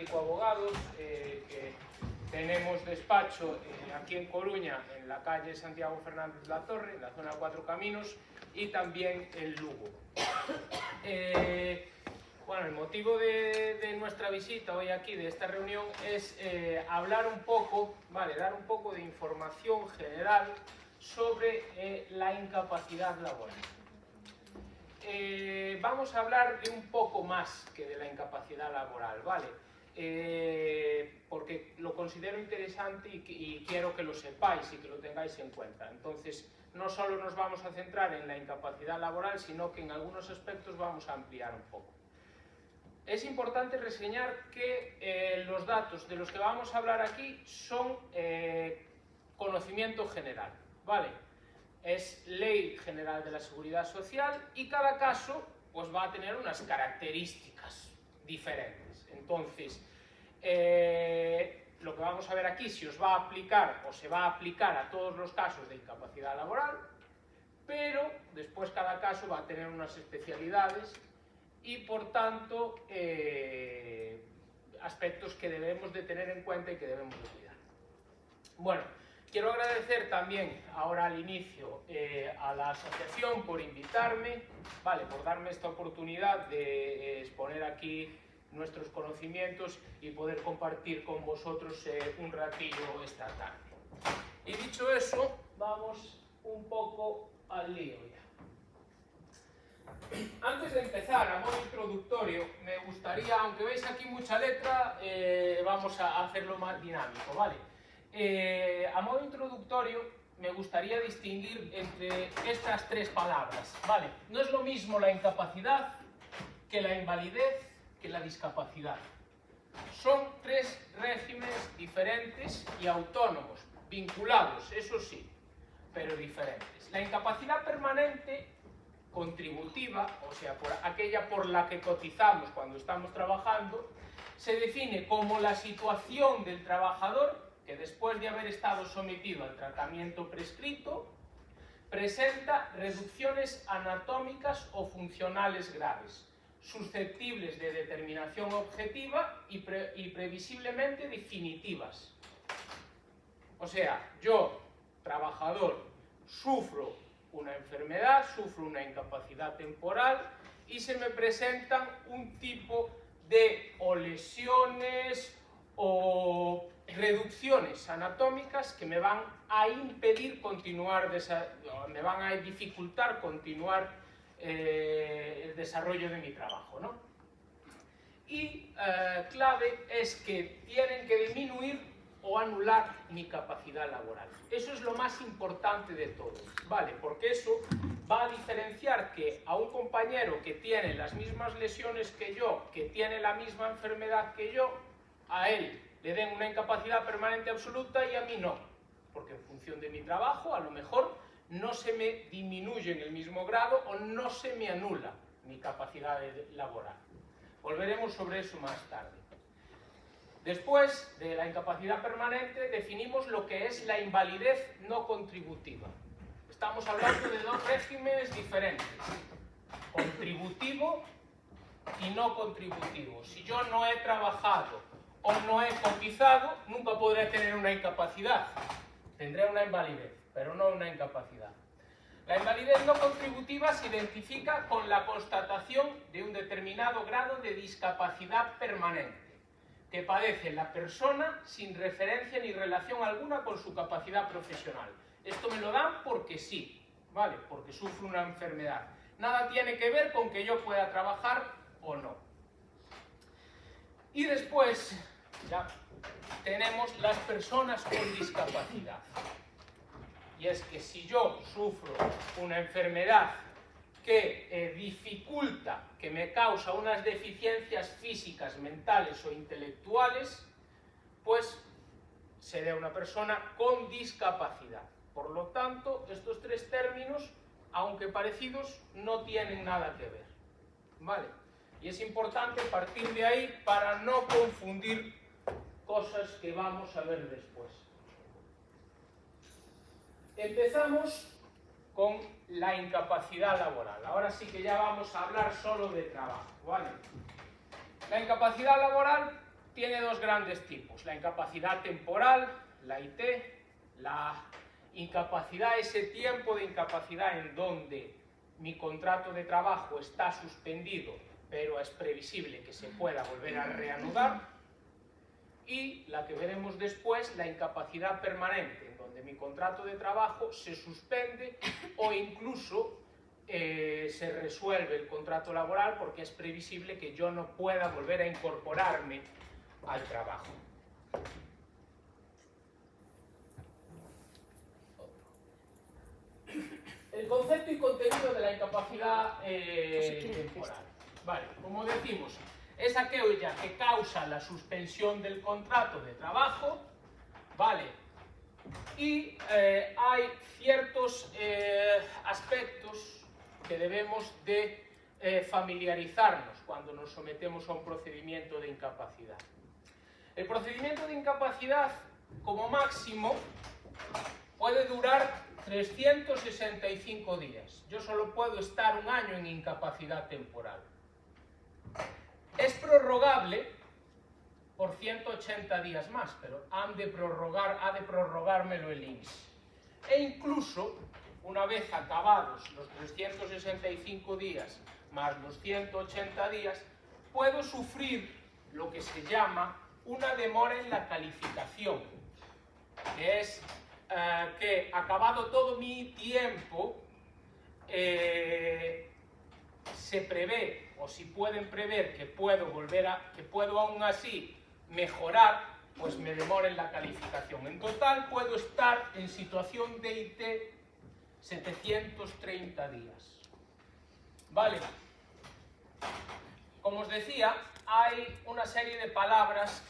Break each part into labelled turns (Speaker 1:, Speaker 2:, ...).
Speaker 1: Atlántico Abogados, que tenemos despacho aquí en Coruña, en la calle Santiago Fernández La Torre, en la zona 4 Caminos, y también en Lugo. Bueno, el motivo de nuestra visita hoy aquí, de esta reunión, es hablar un poco, ¿vale? Dar un poco de información general sobre la incapacidad laboral. Vamos a hablar de un poco más que de la incapacidad laboral, ¿vale? Porque lo considero interesante y quiero que lo sepáis y que lo tengáis en cuenta. Entonces, no solo nos vamos a centrar en la incapacidad laboral, sino que en algunos aspectos vamos a ampliar un poco. Es importante reseñar que los datos de los que vamos a hablar aquí son conocimiento general, ¿vale? Es Ley General de la Seguridad Social y cada caso pues, va a tener unas características diferentes. Entonces, lo que vamos a ver aquí, si os va a aplicar o se va a aplicar a todos los casos de incapacidad laboral, pero después cada caso va a tener unas especialidades y, por tanto, aspectos que debemos de tener en cuenta y que debemos de cuidar. Bueno, quiero agradecer también, ahora al inicio, a la asociación por invitarme, ¿vale? Por darme esta oportunidad de exponer aquí nuestros conocimientos y poder compartir con vosotros un ratillo esta tarde. Y dicho eso, vamos un poco al lío ya. Antes de empezar, a modo introductorio, me gustaría, aunque veis aquí mucha letra, vamos a hacerlo más dinámico, ¿vale? A modo introductorio, me gustaría distinguir entre estas tres palabras, ¿vale? No es lo mismo la incapacidad que la invalidez que la discapacidad. Son tres regímenes diferentes y autónomos, vinculados, eso sí, pero diferentes. La incapacidad permanente, contributiva, o sea, aquella por la que cotizamos cuando estamos trabajando, se define como la situación del trabajador que después de haber estado sometido al tratamiento prescrito, presenta reducciones anatómicas o funcionales graves, susceptibles de determinación objetiva y previsiblemente definitivas. O sea, yo, trabajador, sufro una enfermedad, sufro una incapacidad temporal y se me presentan un tipo de o lesiones o reducciones anatómicas que me van a impedir continuar, me van a dificultar continuar el desarrollo de mi trabajo, ¿no? Y clave es que tienen que disminuir o anular mi capacidad laboral. Eso es lo más importante de todo, ¿vale? Porque eso va a diferenciar que a un compañero que tiene las mismas lesiones que yo, que tiene la misma enfermedad que yo, a él le den una incapacidad permanente absoluta y a mí no. Porque en función de mi trabajo, a lo mejor no se me disminuye en el mismo grado o no se me anula mi capacidad laboral. Volveremos sobre eso más tarde. Después de la incapacidad permanente, definimos lo que es la invalidez no contributiva. Estamos hablando de dos regímenes diferentes, contributivo y no contributivo. Si yo no he trabajado o no he cotizado, nunca podré tener una incapacidad. Tendré una invalidez, pero no una incapacidad. La invalidez no contributiva se identifica con la constatación de un determinado grado de discapacidad permanente que padece la persona sin referencia ni relación alguna con su capacidad profesional. Esto me lo dan porque sí, ¿vale? Porque sufro una enfermedad. Nada tiene que ver con que yo pueda trabajar o no. Y después ya tenemos las personas con discapacidad. Y es que si yo sufro una enfermedad que dificulta, que me causa unas deficiencias físicas, mentales o intelectuales, pues seré una persona con discapacidad. Por lo tanto, estos tres términos, aunque parecidos, no tienen nada que ver, ¿vale? Y es importante partir de ahí para no confundir cosas que vamos a ver después. Empezamos con la incapacidad laboral. Ahora sí que ya vamos a hablar solo de trabajo, ¿vale? La incapacidad laboral tiene dos grandes tipos: la incapacidad temporal, la IT, la incapacidad, ese tiempo de incapacidad en donde mi contrato de trabajo está suspendido, pero es previsible que se pueda volver a reanudar, y la que veremos después, la incapacidad permanente, en donde mi contrato de trabajo se suspende o incluso se resuelve el contrato laboral porque es previsible que yo no pueda volver a incorporarme al trabajo. El concepto y contenido de la incapacidad temporal. Vale, como decimos, es aquella que causa la suspensión del contrato de trabajo, ¿vale? Y hay ciertos aspectos que debemos de familiarizarnos cuando nos sometemos a un procedimiento de incapacidad. El procedimiento de incapacidad, como máximo, puede durar 365 días. Yo solo puedo estar un año en incapacidad temporal. Es prorrogable por 180 días más, pero ha de prorrogármelo el INSS. E incluso, una vez acabados los 365 días más los 180 días, puedo sufrir lo que se llama una demora en la calificación, que es que, acabado todo mi tiempo, se prevé, o si pueden prever que puedo aún así mejorar, pues me demoren la calificación. En total puedo estar en situación de IT 730 días. Vale. Como os decía, hay una serie de palabras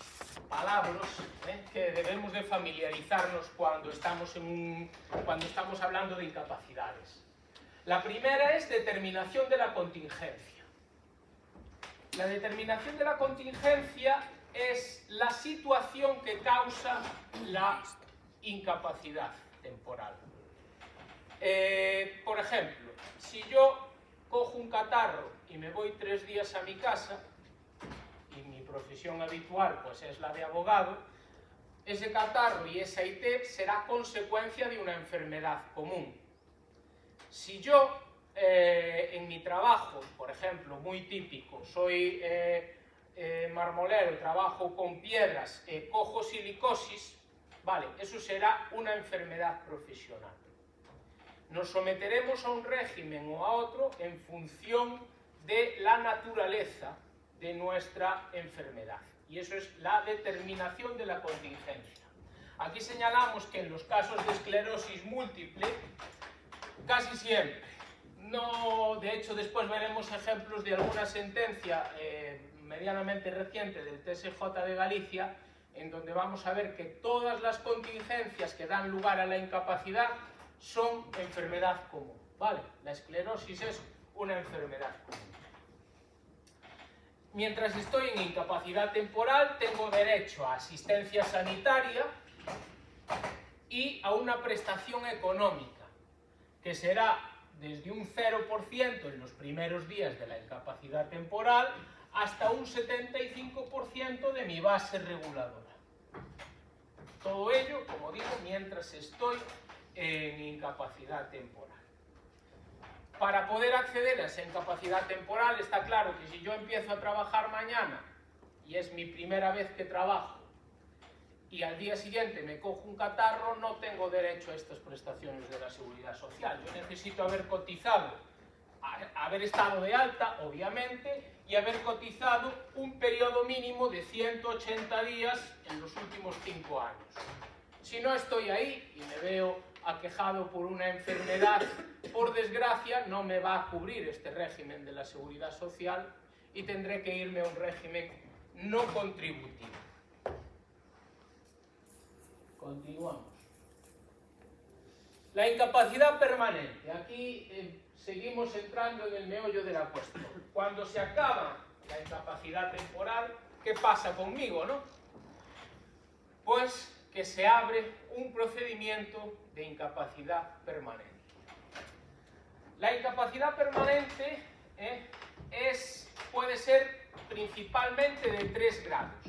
Speaker 1: que debemos de familiarizarnos cuando estamos hablando de incapacidades. La primera es determinación de la contingencia. La determinación de la contingencia es la situación que causa la incapacidad temporal. Por ejemplo, si yo cojo un catarro y me voy 3 días a mi casa, y mi profesión habitual pues es la de abogado, ese catarro y esa IT será consecuencia de una enfermedad común. Si yo en mi trabajo, por ejemplo, muy típico, soy marmolero, trabajo con piedras, cojo silicosis, vale, eso será una enfermedad profesional. Nos someteremos a un régimen o a otro en función de la naturaleza de nuestra enfermedad. Y eso es la determinación de la contingencia. Aquí señalamos que en los casos de esclerosis múltiple, casi siempre, de hecho después veremos ejemplos de alguna sentencia medianamente reciente del TSJ de Galicia, en donde vamos a ver que todas las contingencias que dan lugar a la incapacidad son enfermedad común, ¿vale? La esclerosis es una enfermedad común. Mientras estoy en incapacidad temporal, tengo derecho a asistencia sanitaria y a una prestación económica, que será desde un 0% en los primeros días de la incapacidad temporal hasta un 75% de mi base reguladora. Todo ello, como digo, mientras estoy en incapacidad temporal. Para poder acceder a esa incapacidad temporal, está claro que si yo empiezo a trabajar mañana y es mi primera vez que trabajo y al día siguiente me cojo un catarro, no tengo derecho a estas prestaciones de la Seguridad Social. Yo necesito haber cotizado, haber estado de alta, obviamente, y haber cotizado un periodo mínimo de 180 días en los últimos 5 años. Si no estoy ahí y me veo aquejado por una enfermedad, por desgracia, no me va a cubrir este régimen de la Seguridad Social y tendré que irme a un régimen no contributivo. Continuamos. La incapacidad permanente. Aquí seguimos entrando en el meollo de la cuestión. Cuando se acaba la incapacidad temporal, ¿qué pasa conmigo, no? Pues que se abre un procedimiento de incapacidad permanente. La incapacidad permanente puede ser principalmente de 3 grados.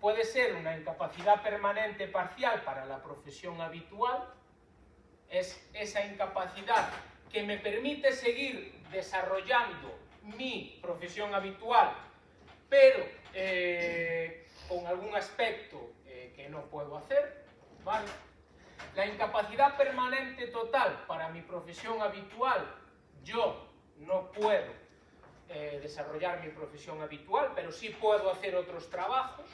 Speaker 1: puede ser una incapacidad permanente parcial para la profesión habitual, es esa incapacidad que me permite seguir desarrollando mi profesión habitual, pero con algún aspecto que no puedo hacer, ¿vale? La incapacidad permanente total para mi profesión habitual, yo no puedo desarrollar mi profesión habitual, pero sí puedo hacer otros trabajos.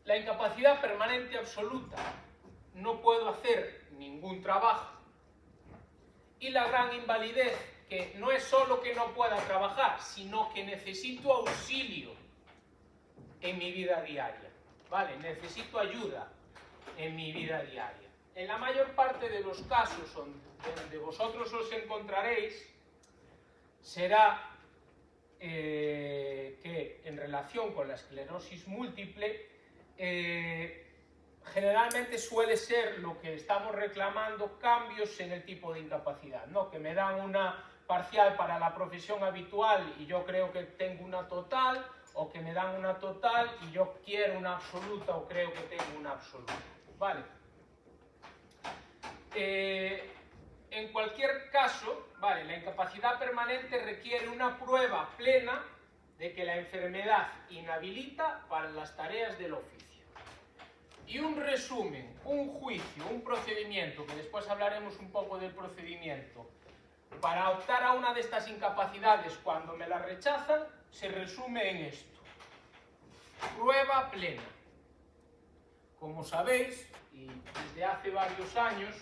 Speaker 1: La incapacidad permanente absoluta, no puedo hacer ningún trabajo. Y la gran invalidez, que no es solo que no pueda trabajar, sino que necesito auxilio en mi vida diaria, ¿vale? Necesito ayuda en mi vida diaria. En la mayor parte de los casos donde vosotros os encontraréis, será que en relación con la esclerosis múltiple, generalmente suele ser lo que estamos reclamando, cambios en el tipo de incapacidad, ¿no? Que me dan una parcial para la profesión habitual y yo creo que tengo una total, o que me dan una total y yo quiero una absoluta o creo que tengo una absoluta, ¿vale? En cualquier caso, ¿vale? La incapacidad permanente requiere una prueba plena de que la enfermedad inhabilita para las tareas del oficio. Y un resumen, un juicio, un procedimiento, que después hablaremos un poco del procedimiento, para optar a una de estas incapacidades cuando me la rechazan, se resume en esto: prueba plena. Como sabéis, y desde hace varios años,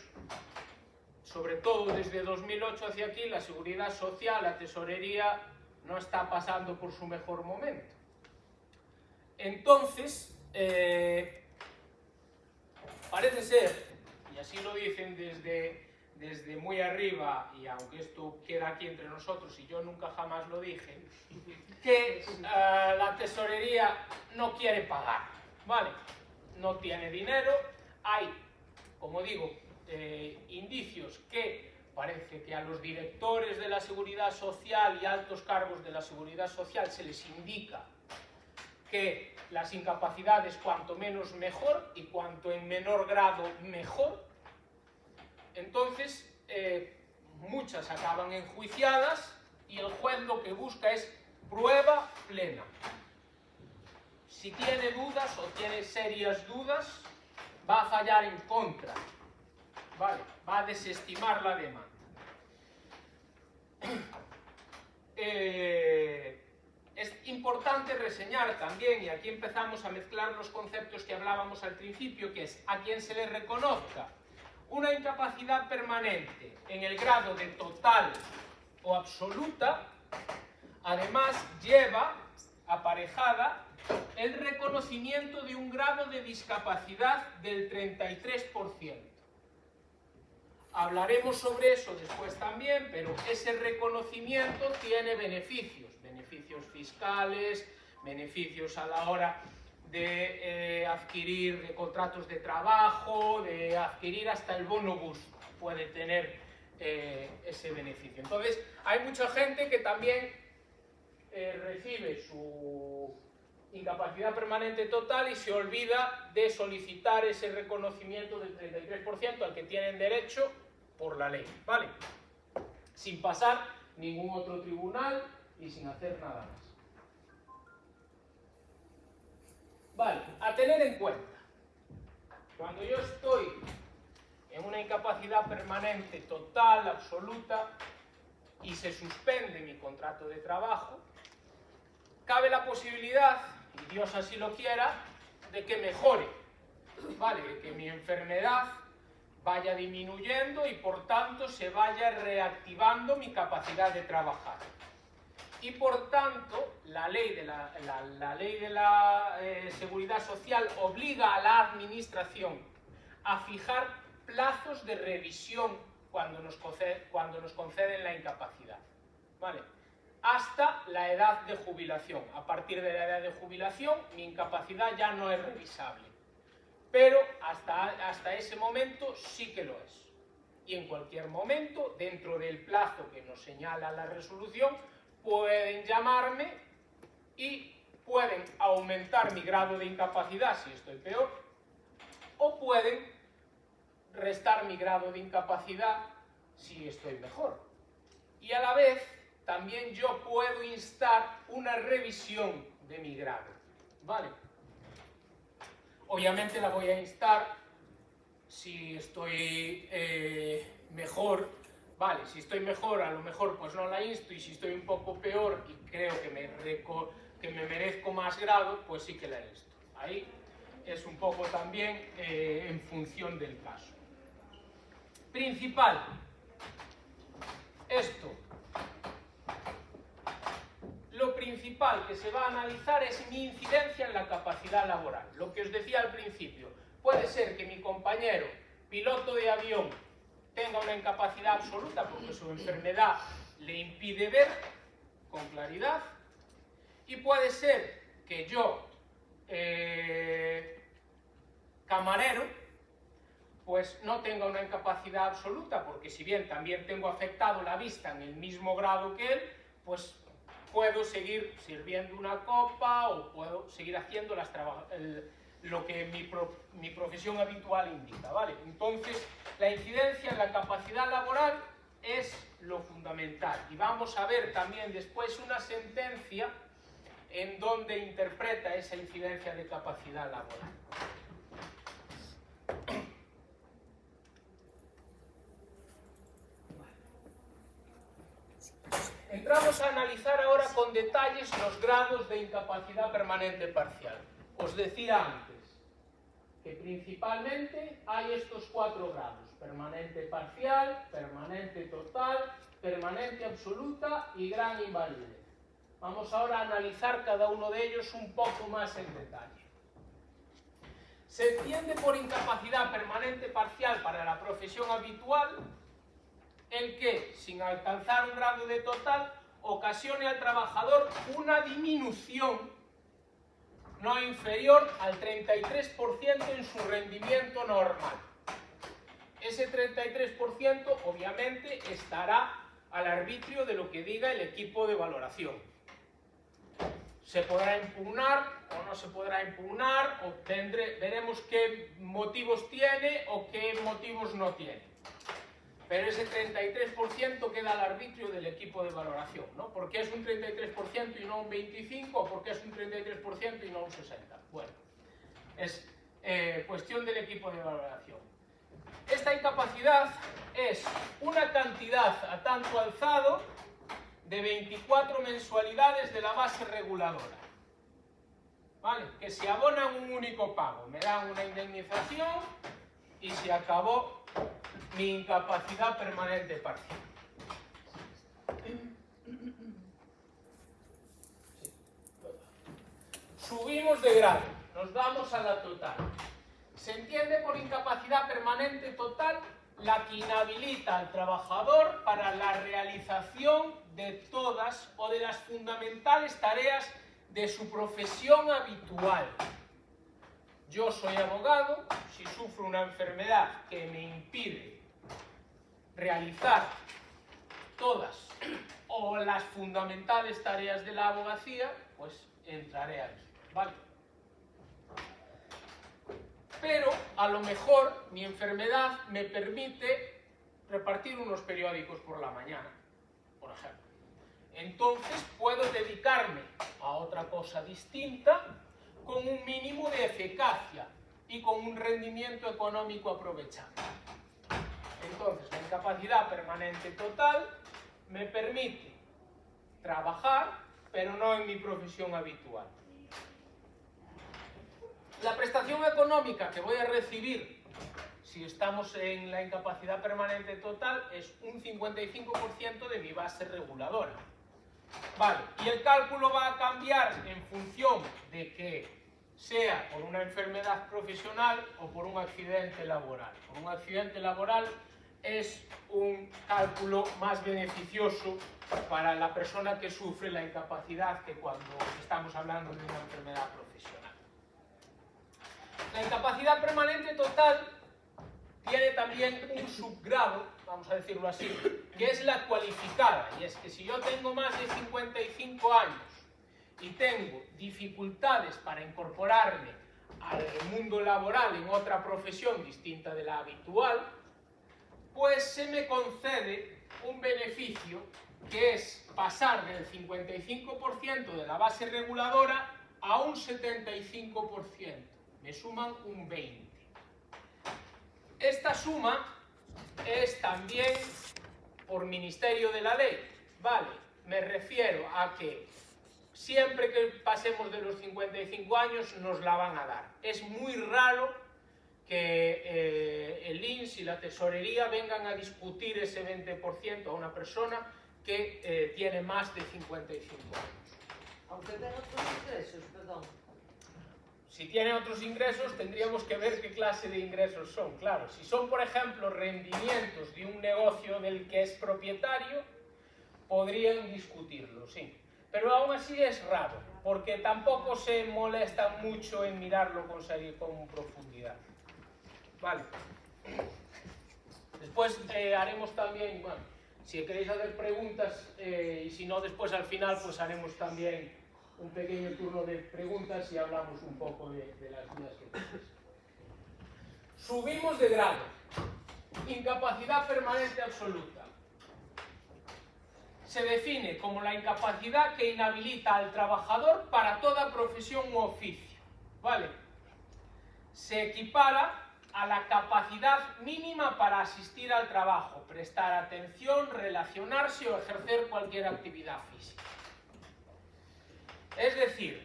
Speaker 1: sobre todo desde 2008 hacia aquí, la Seguridad Social, la Tesorería, no está pasando por su mejor momento. Entonces, parece ser, y así lo dicen desde muy arriba, y aunque esto queda aquí entre nosotros y yo nunca jamás lo dije, que la Tesorería no quiere pagar, ¿vale? No tiene dinero. Hay, como digo, indicios que parece que a los directores de la Seguridad Social y altos cargos de la Seguridad Social se les indica que las incapacidades cuanto menos mejor y cuanto en menor grado mejor. Entonces, muchas acaban enjuiciadas y el juez lo que busca es prueba plena. Si tiene dudas o tiene serias dudas, va a fallar en contra, ¿vale? Va a desestimar la demanda. Es importante reseñar también, y aquí empezamos a mezclar los conceptos que hablábamos al principio, que es a quien se le reconozca una incapacidad permanente en el grado de total o absoluta, además lleva aparejada el reconocimiento de un grado de discapacidad del 33%. Hablaremos sobre eso después también, pero ese reconocimiento tiene beneficios fiscales, beneficios a la hora de adquirir contratos de trabajo, de adquirir hasta el bono bus, puede tener ese beneficio. Entonces, hay mucha gente que también recibe su incapacidad permanente total y se olvida de solicitar ese reconocimiento del 33% al que tienen derecho por la ley, ¿vale? Sin pasar ningún otro tribunal y sin hacer nada más. Vale, a tener en cuenta, cuando yo estoy en una incapacidad permanente total, absoluta, y se suspende mi contrato de trabajo, cabe la posibilidad, y Dios así lo quiera, de que mejore, ¿vale? De que mi enfermedad vaya disminuyendo y por tanto se vaya reactivando mi capacidad de trabajar. Y por tanto, la ley de la Seguridad Social obliga a la Administración a fijar plazos de revisión cuando nos conceden la incapacidad, ¿vale? Hasta la edad de jubilación. A partir de la edad de jubilación, mi incapacidad ya no es revisable. Pero hasta ese momento sí que lo es. Y en cualquier momento, dentro del plazo que nos señala la resolución, pueden llamarme y pueden aumentar mi grado de incapacidad si estoy peor, o pueden restar mi grado de incapacidad si estoy mejor. Y a la vez, también yo puedo instar una revisión de mi grado, ¿vale? Obviamente la voy a instar si estoy mejor, vale, si estoy mejor a lo mejor pues no la insto, y si estoy un poco peor y creo que me merezco más grado, pues sí que la insto. Ahí es un poco también en función del caso. Principal. Esto. Lo principal que se va a analizar es mi incidencia en la capacidad laboral. Lo que os decía al principio, puede ser que mi compañero, piloto de avión, tenga una incapacidad absoluta porque su enfermedad le impide ver con claridad, y puede ser que yo, camarero, pues no tenga una incapacidad absoluta, porque si bien también tengo afectado la vista en el mismo grado que él, pues puedo seguir sirviendo una copa o puedo seguir haciendo lo que mi profesión habitual indica, ¿vale? Entonces, la incidencia en la capacidad laboral es lo fundamental. Y vamos a ver también después una sentencia en donde interpreta esa incidencia de capacidad laboral. Entramos a analizar ahora con detalles los grados de incapacidad permanente parcial. Os decía antes que principalmente hay estos 4 grados: permanente parcial, permanente total, permanente absoluta y gran invalidez. Vamos ahora a analizar cada uno de ellos un poco más en detalle. Se entiende por incapacidad permanente parcial para la profesión habitual el que, sin alcanzar un grado de total, ocasione al trabajador una disminución no inferior al 33% en su rendimiento normal. Ese 33% obviamente estará al arbitrio de lo que diga el equipo de valoración. Se podrá impugnar o no se podrá impugnar, o veremos qué motivos tiene o qué motivos no tiene. Pero ese 33% queda al arbitrio del equipo de valoración, ¿no? ¿Por qué es un 33% y no un 25%? ¿O por qué es un 33% y no un 60%? Bueno, es cuestión del equipo de valoración. Esta incapacidad es una cantidad a tanto alzado de 24 mensualidades de la base reguladora, ¿vale? Que se abonan un único pago, me dan una indemnización y se acabó mi incapacidad permanente parcial. Subimos de grado, nos vamos a la total. Se entiende por incapacidad permanente total la que inhabilita al trabajador para la realización de todas o de las fundamentales tareas de su profesión habitual. Yo soy abogado, si sufro una enfermedad que me impide realizar todas o las fundamentales tareas de la abogacía, pues entraré aquí, ¿vale? Pero a lo mejor mi enfermedad me permite repartir unos periódicos por la mañana, por ejemplo. Entonces puedo dedicarme a otra cosa distinta con un mínimo de eficacia y con un rendimiento económico aprovechable. Entonces, la incapacidad permanente total me permite trabajar, pero no en mi profesión habitual. La prestación económica que voy a recibir si estamos en la incapacidad permanente total es un 55% de mi base reguladora. Vale, y el cálculo va a cambiar en función de que sea por una enfermedad profesional o por un accidente laboral. Por un accidente laboral es un cálculo más beneficioso para la persona que sufre la incapacidad que cuando estamos hablando de una enfermedad profesional. La incapacidad permanente total tiene también un subgrado, vamos a decirlo así, que es la cualificada. Y es que si yo tengo más de 55 años y tengo dificultades para incorporarme al mundo laboral en otra profesión distinta de la habitual, pues se me concede un beneficio que es pasar del 55% de la base reguladora a un 75%. Me suman un 20%. Esta suma es también por ministerio de la ley, ¿vale? Me refiero a que siempre que pasemos de los 55 años nos la van a dar. Es muy raro que el INS y la tesorería vengan a discutir ese 20% a una persona que tiene más de 55 años.
Speaker 2: Aunque tenga otros ingresos, perdón.
Speaker 1: Si tiene otros ingresos, tendríamos que ver qué clase de ingresos son. Claro, si son, por ejemplo, rendimientos de un negocio del que es propietario, podrían discutirlo, sí. Pero aún así es raro, porque tampoco se molestan mucho en mirarlo con profundidad. Vale. Después haremos también, bueno, si queréis hacer preguntas, y si no, después al final pues haremos también un pequeño turno de preguntas y hablamos un poco de las dudas que tenéis. Subimos de grado. Incapacidad permanente absoluta. Se define como la incapacidad que inhabilita al trabajador para toda profesión u oficio. ¿Vale? Se equipara a la capacidad mínima para asistir al trabajo, prestar atención, relacionarse o ejercer cualquier actividad física. Es decir,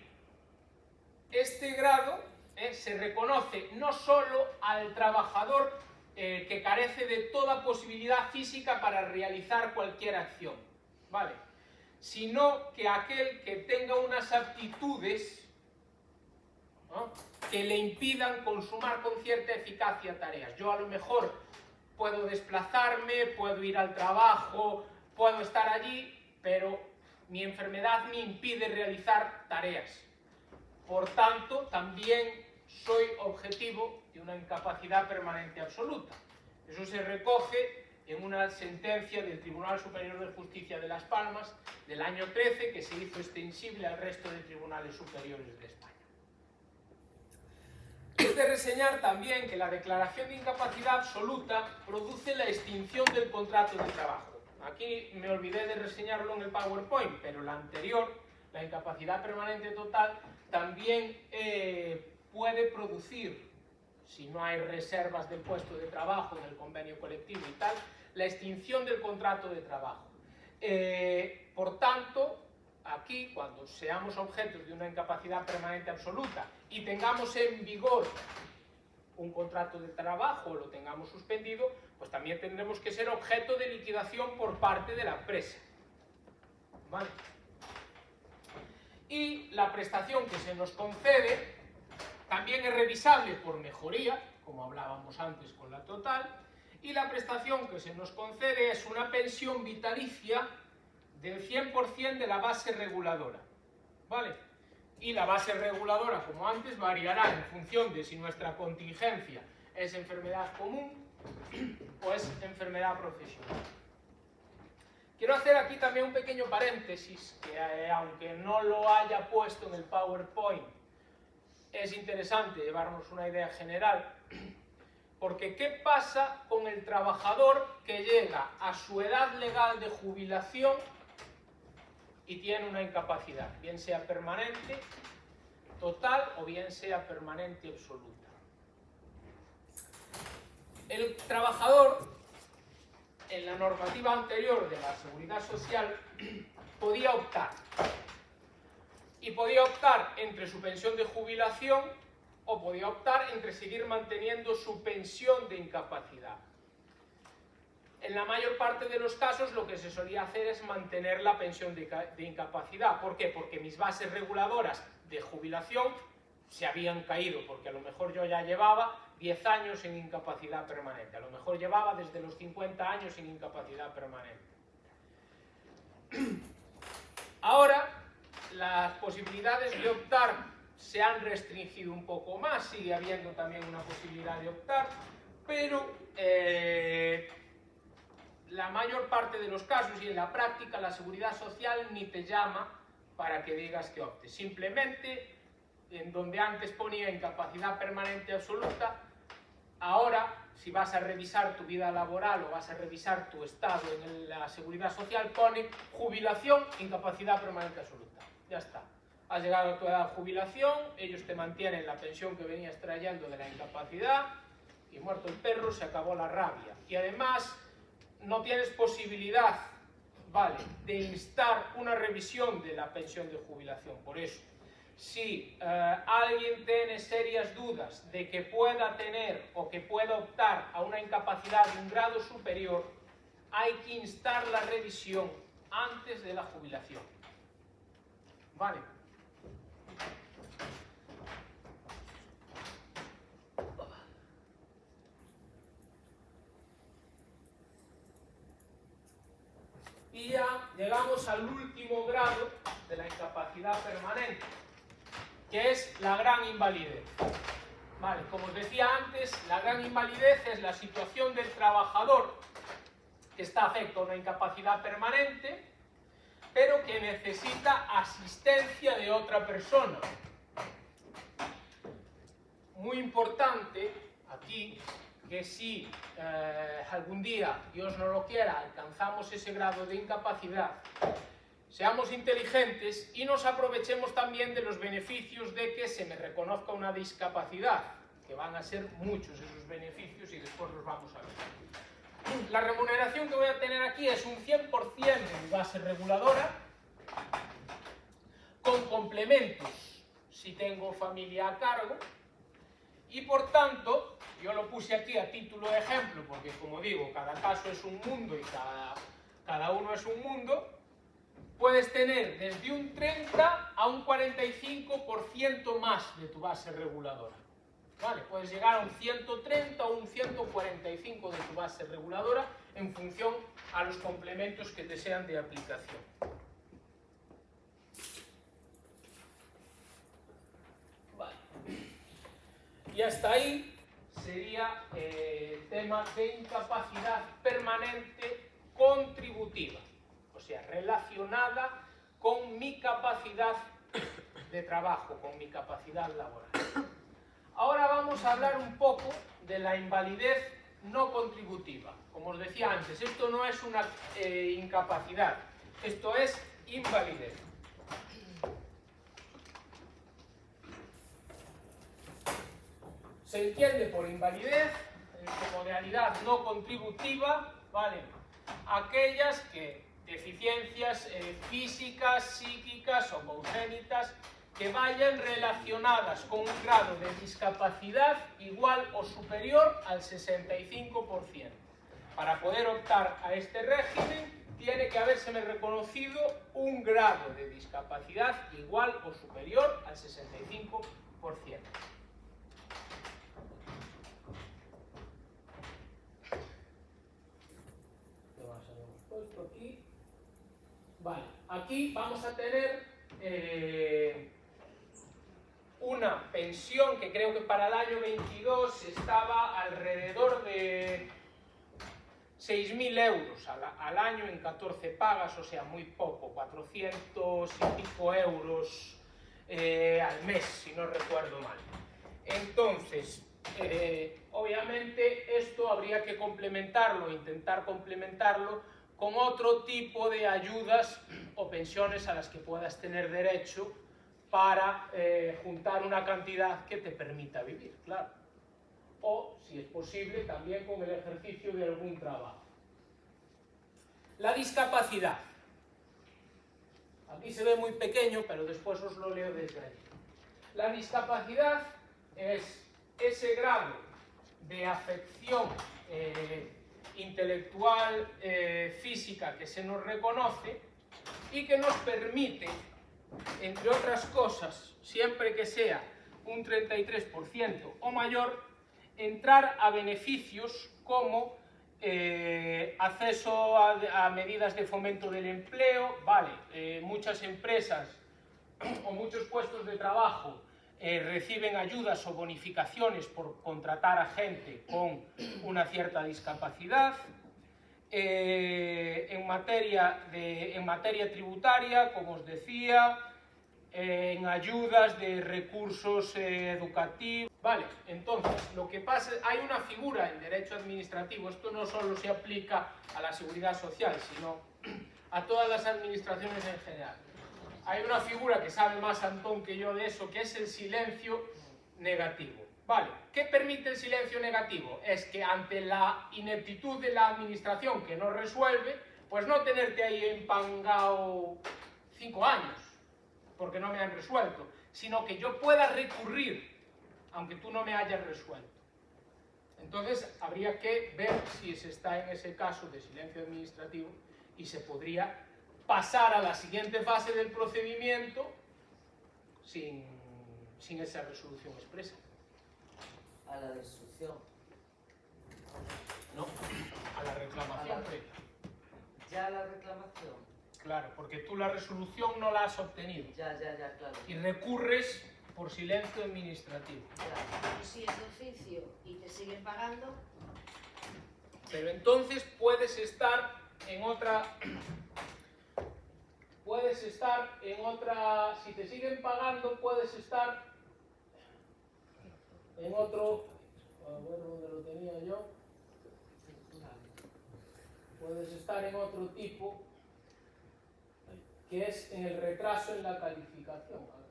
Speaker 1: este grado se reconoce no solo al trabajador que carece de toda posibilidad física para realizar cualquier acción, ¿vale?, sino que aquel que tenga unas aptitudes, ¿no?, que le impidan consumar con cierta eficacia tareas. Yo a lo mejor puedo desplazarme, puedo ir al trabajo, puedo estar allí, pero mi enfermedad me impide realizar tareas. Por tanto, también soy objetivo de una incapacidad permanente absoluta. Eso se recoge en una sentencia del Tribunal Superior de Justicia de Las Palmas del año 13, que se hizo extensible al resto de tribunales superiores de España. Es de reseñar también que la declaración de incapacidad absoluta produce la extinción del contrato de trabajo. Aquí me olvidé de reseñarlo en el PowerPoint, pero la anterior, la incapacidad permanente total, también puede producir, si no hay reservas del puesto de trabajo en el convenio colectivo y tal, la extinción del contrato de trabajo. Por tanto, aquí, cuando seamos objetos de una incapacidad permanente absoluta y tengamos en vigor un contrato de trabajo o lo tengamos suspendido, pues también tendremos que ser objeto de liquidación por parte de la empresa. ¿Vale? Y la prestación que se nos concede también es revisable por mejoría, como hablábamos antes con la total, y la prestación que se nos concede es una pensión vitalicia del 100% de la base reguladora. ¿Vale? Y la base reguladora, como antes, variará en función de si nuestra contingencia es enfermedad común o es enfermedad profesional. Quiero hacer aquí también un pequeño paréntesis, que aunque no lo haya puesto en el PowerPoint, es interesante llevarnos una idea general, porque ¿qué pasa con el trabajador que llega a su edad legal de jubilación y tiene una incapacidad, bien sea permanente, total o bien sea permanente absoluta? El trabajador, en la normativa anterior de la Seguridad Social, podía optar. Y podía optar entre su pensión de jubilación o podía optar entre seguir manteniendo su pensión de incapacidad. En la mayor parte de los casos lo que se solía hacer es mantener la pensión de incapacidad. ¿Por qué? Porque mis bases reguladoras de jubilación se habían caído, porque a lo mejor yo ya llevaba 10 años en incapacidad permanente, a lo mejor llevaba desde los 50 años en incapacidad permanente. Ahora, las posibilidades de optar se han restringido un poco más, sigue habiendo también una posibilidad de optar, pero la mayor parte de los casos y en la práctica la Seguridad Social ni te llama para que digas que optes. Simplemente, en donde antes ponía incapacidad permanente absoluta, ahora, si vas a revisar tu vida laboral o vas a revisar tu estado en la seguridad social, pone jubilación, incapacidad permanente absoluta. Ya está. Has llegado a tu edad de jubilación, ellos te mantienen la pensión que venías trayendo de la incapacidad y muerto el perro, se acabó la rabia. Y además, no tienes posibilidad, ¿vale?, de instar una revisión de la pensión de jubilación. Por eso, si alguien tiene serias dudas de que pueda tener o que pueda optar a una incapacidad de un grado superior, hay que instar la revisión antes de la jubilación. ¿Vale? Y ya llegamos al último grado de la incapacidad permanente, que es la gran invalidez. Vale, como os decía antes, la gran invalidez es la situación del trabajador que está afecto a una incapacidad permanente, pero que necesita asistencia de otra persona. Muy importante aquí que si algún día, Dios no lo quiera, alcanzamos ese grado de incapacidad, seamos inteligentes y nos aprovechemos también de los beneficios de que se me reconozca una discapacidad, que van a ser muchos esos beneficios y después los vamos a ver. La remuneración que voy a tener aquí es un 100% de mi base reguladora, con complementos si tengo familia a cargo, y por tanto, yo lo puse aquí a título de ejemplo, porque como digo, cada caso es un mundo y cada uno es un mundo. Puedes tener desde un 30 a un 45% más de tu base reguladora. ¿Vale? Puedes llegar a un 130 o un 145 de tu base reguladora en función a los complementos que te sean de aplicación. Vale. Y hasta ahí sería el tema de incapacidad permanente contributiva, o sea, relacionada con mi capacidad de trabajo, con mi capacidad laboral. Ahora vamos a hablar un poco de la invalidez no contributiva. Como os decía antes, esto no es una incapacidad, esto es invalidez. Se entiende por invalidez, en modalidad no contributiva, ¿vale?, aquellas que deficiencias físicas, psíquicas o congénitas que vayan relacionadas con un grado de discapacidad igual o superior al 65%. Para poder optar a este régimen, tiene que habérseme reconocido un grado de discapacidad igual o superior al 65%. Aquí. Vale, aquí vamos a tener una pensión que creo que para el año 22 estaba alrededor de 6.000 euros al año en 14 pagas, o sea, muy poco, 400 y pico euros al mes, si no recuerdo mal. Entonces, obviamente esto habría que complementarlo, intentar complementarlo con otro tipo de ayudas o pensiones a las que puedas tener derecho para juntar una cantidad que te permita vivir, claro. O, si es posible, también con el ejercicio de algún trabajo. La discapacidad. Aquí se ve muy pequeño, pero después os lo leo desde ahí. La discapacidad es ese grado de afección intelectual, física que se nos reconoce y que nos permite, entre otras cosas, siempre que sea un 33% o mayor, entrar a beneficios como acceso a medidas de fomento del empleo. Vale, muchas empresas o muchos puestos de trabajo reciben ayudas o bonificaciones por contratar a gente con una cierta discapacidad, en materia tributaria, como os decía, en ayudas de recursos educativos. Vale, entonces, lo que pasa, hay una figura en derecho administrativo, esto no solo se aplica a la seguridad social, sino a todas las administraciones en general. Hay una figura que sabe más Antón que yo de eso, que es el silencio negativo. Vale, ¿qué permite el silencio negativo? Es que ante la ineptitud de la administración que no resuelve, pues no tenerte ahí empangado 5 años, porque no me han resuelto, sino que yo pueda recurrir, aunque tú no me hayas resuelto. Entonces, habría que ver si se está en ese caso de silencio administrativo y se podría pasar a la siguiente fase del procedimiento sin esa resolución expresa.
Speaker 2: A la destrucción.
Speaker 1: No, a la reclamación previa.
Speaker 2: Ya la reclamación.
Speaker 1: Claro, porque tú la resolución no la has obtenido.
Speaker 2: Ya, claro.
Speaker 1: Y recurres por silencio administrativo.
Speaker 2: Ya.
Speaker 3: Si es de oficio y te siguen pagando,
Speaker 1: Pero entonces puedes estar en otra... Si te siguen pagando, puedes estar en otro... A ver dónde lo tenía yo. Puedes estar en otro tipo, que es en el retraso en la calificación. A ver.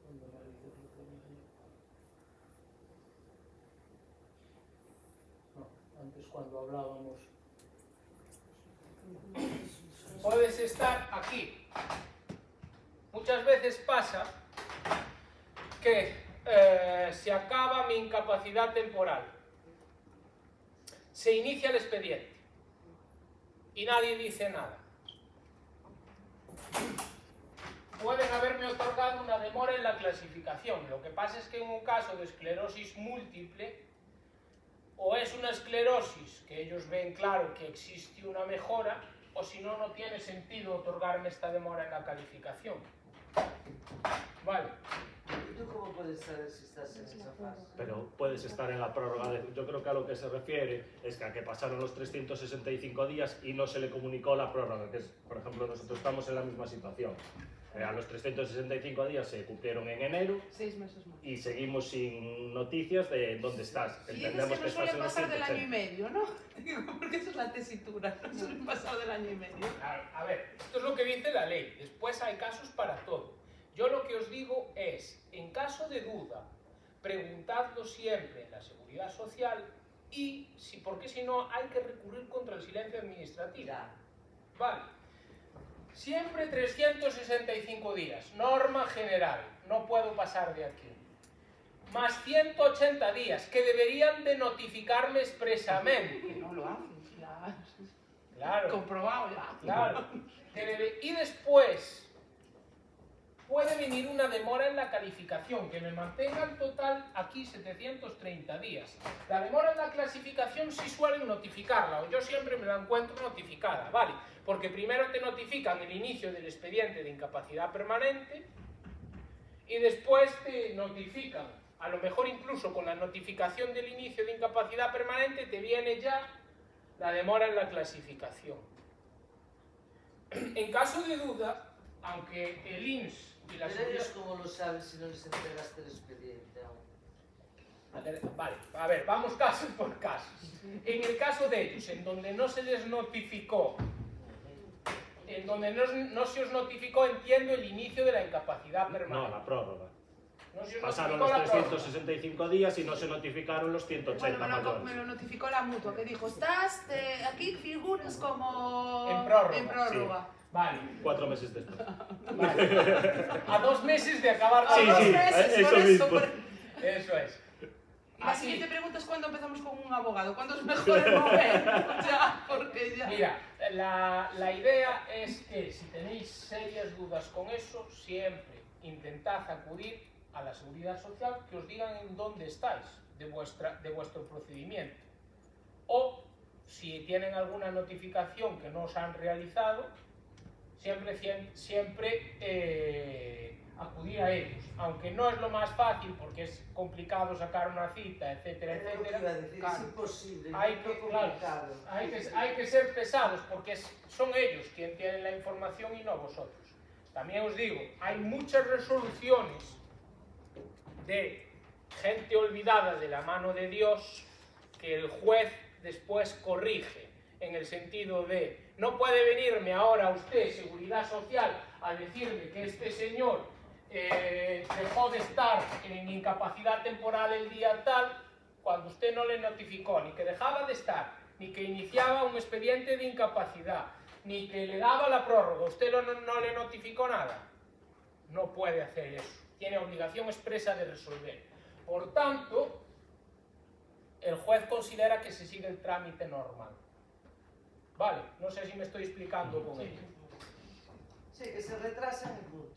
Speaker 1: ¿Dónde narices lo tenía yo? No, antes cuando hablábamos. Puedes estar aquí. Muchas veces pasa que se acaba mi incapacidad temporal. Se inicia el expediente y nadie dice nada. Pueden haberme otorgado una demora en la clasificación. Lo que pasa es que en un caso de esclerosis múltiple, o es una esclerosis que ellos ven claro que existe una mejora, o si no, no tiene sentido otorgarme esta demora en la calificación. Vale.
Speaker 2: ¿Y tú cómo puedes saber si estás en esa fase?
Speaker 4: Pero puedes estar en la prórroga. Yo creo que a lo que se refiere es que a que pasaron los 365 días y no se le comunicó la prórroga, que es, por ejemplo, nosotros estamos en la misma situación. A los 365 días se cumplieron en enero
Speaker 5: 6 meses más.
Speaker 4: y seguimos sin noticias de dónde estás.
Speaker 5: Y dices que no suele pasar del año y medio, ¿no? Digo, porque eso es la tesitura, no suele pasar del año y medio.
Speaker 1: Claro, a ver, esto es lo que dice la ley. Después hay casos para todo. Yo lo que os digo es, en caso de duda, preguntadlo siempre en la Seguridad Social y, porque si no, hay que recurrir contra el silencio administrativo.
Speaker 2: Ya.
Speaker 1: Vale. Siempre 365 días, norma general, no puedo pasar de aquí. Más 180 días, que deberían de notificarme expresamente.
Speaker 5: Que no lo hacen, ya.
Speaker 1: Claro.
Speaker 5: Comprobado ya.
Speaker 1: Claro. Y después puede venir una demora en la calificación, que me mantenga el total aquí 730 días. La demora en la clasificación sí suelen notificarla, o yo siempre me la encuentro notificada, ¿vale? Porque primero te notifican el inicio del expediente de incapacidad permanente y después te notifican, a lo mejor incluso con la notificación del inicio de incapacidad permanente te viene ya la demora en la clasificación. En caso de duda, aunque el INS y la
Speaker 2: Pero ellos
Speaker 1: Seguridad...
Speaker 2: cómo lo saben si no les entregaste el expediente aún.
Speaker 1: Vale, a ver, vamos casos por casos. En el caso de ellos, en donde no se les notificó, en donde no se os notificó, entiendo, el inicio de la incapacidad permanente.
Speaker 4: No, la prórroga.
Speaker 1: No se os
Speaker 4: Pasaron
Speaker 1: notificó
Speaker 4: los
Speaker 1: la prórroga.
Speaker 4: 365 días y no se notificaron los 180
Speaker 5: Bueno, me
Speaker 4: mayores.
Speaker 5: lo notificó la mutua, que dijo, estás, aquí figuras como...
Speaker 1: En prórroga,
Speaker 5: En prórroga.
Speaker 1: Vale,
Speaker 4: 4 meses después.
Speaker 1: vale. A 2 meses de acabar la
Speaker 5: A
Speaker 4: Sí,
Speaker 5: 2
Speaker 4: sí,
Speaker 5: meses,
Speaker 4: eso
Speaker 5: por eso.
Speaker 4: mismo.
Speaker 1: Eso es.
Speaker 5: Y la
Speaker 1: Así.
Speaker 5: siguiente pregunta es cuándo empezamos con un abogado. ¿Cuándo es mejor el momento? Ya, porque ya...
Speaker 1: Mira, la idea es que si tenéis serias dudas con eso, siempre intentad acudir a la Seguridad Social, que os digan en dónde estáis de vuestro procedimiento. O si tienen alguna notificación que no os han realizado, siempre acudir a ellos, aunque no es lo más fácil porque es complicado sacar una cita, etcétera,
Speaker 2: Era lo que iba a
Speaker 1: etcétera.
Speaker 2: decir,
Speaker 1: Claro.
Speaker 2: es imposible,
Speaker 1: Hay
Speaker 2: es
Speaker 1: que,
Speaker 2: muy
Speaker 1: claro,
Speaker 2: complicado.
Speaker 1: hay que ser pesados porque son ellos quienes tienen la información y no vosotros. También os digo, hay muchas resoluciones de gente olvidada de la mano de Dios que el juez después corrige, en el sentido de no puede venirme ahora usted, Seguridad Social, a decirme que este señor dejó de estar en incapacidad temporal el día tal, cuando usted no le notificó ni que dejaba de estar, ni que iniciaba un expediente de incapacidad, ni que le daba la prórroga, usted no le notificó nada. No puede hacer eso, tiene obligación expresa de resolver. Por tanto, el juez considera que se sigue el trámite normal. Vale, no sé si me estoy explicando con ello.
Speaker 2: Sí, que se retrasan en punto.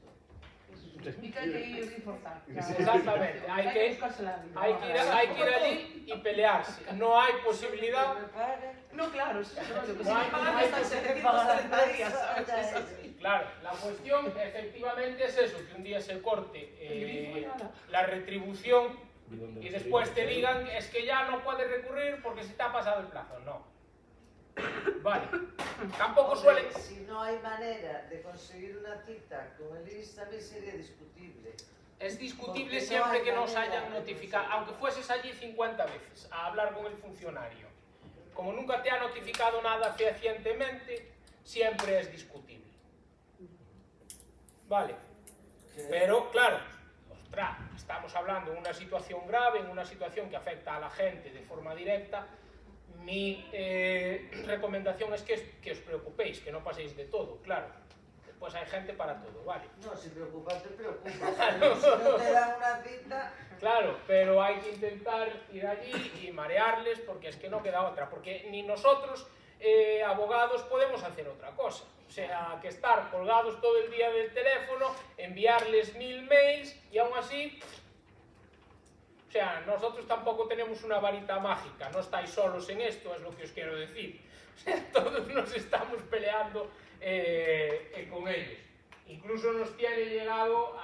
Speaker 5: Y que hay que ir y forzar.
Speaker 1: Exactamente, hay que
Speaker 5: buscarse la vida.
Speaker 1: hay que ir allí y pelearse. No hay posibilidad.
Speaker 2: Que me paren.
Speaker 5: No, claro, sí,
Speaker 1: No
Speaker 5: si
Speaker 1: hay-
Speaker 5: me pagan
Speaker 1: no hay
Speaker 5: hasta
Speaker 1: que
Speaker 5: 730 días, ¿sabes? Es así.
Speaker 1: Claro, la cuestión efectivamente es eso, que un día se corte la retribución y después te digan es que ya no puedes recurrir porque se te ha pasado el plazo. No. Vale. Tampoco
Speaker 2: Hombre,
Speaker 1: suele...
Speaker 2: si no hay manera de conseguir una cita con el INS también sería discutible.
Speaker 1: Es discutible
Speaker 2: Porque no
Speaker 1: siempre
Speaker 2: hay
Speaker 1: que nos
Speaker 2: manera
Speaker 1: hayan
Speaker 2: de
Speaker 1: notificado,
Speaker 2: conseguir.
Speaker 1: aunque fueses allí 50 veces a hablar con el funcionario. Como nunca te ha notificado nada fehacientemente, siempre es discutible. Vale. Pero, claro, ostras, estamos hablando de una situación grave, en una situación que afecta a la gente de forma directa. Mi recomendación es que os preocupéis, que no paséis de todo, claro. Pues hay gente para todo, ¿vale?
Speaker 2: No, si preocupas te preocupas. Pero si no te dan una cita,
Speaker 1: Claro, pero hay que intentar ir allí y marearles porque es que no queda otra, porque ni nosotros, abogados, podemos hacer otra cosa. O sea, que estar colgados todo el día del teléfono, enviarles 1000 mails y aún así... O sea, nosotros tampoco tenemos una varita mágica, no estáis solos en esto, es lo que os quiero decir. O sea, todos nos estamos peleando con ellos. Incluso nos tiene llegado,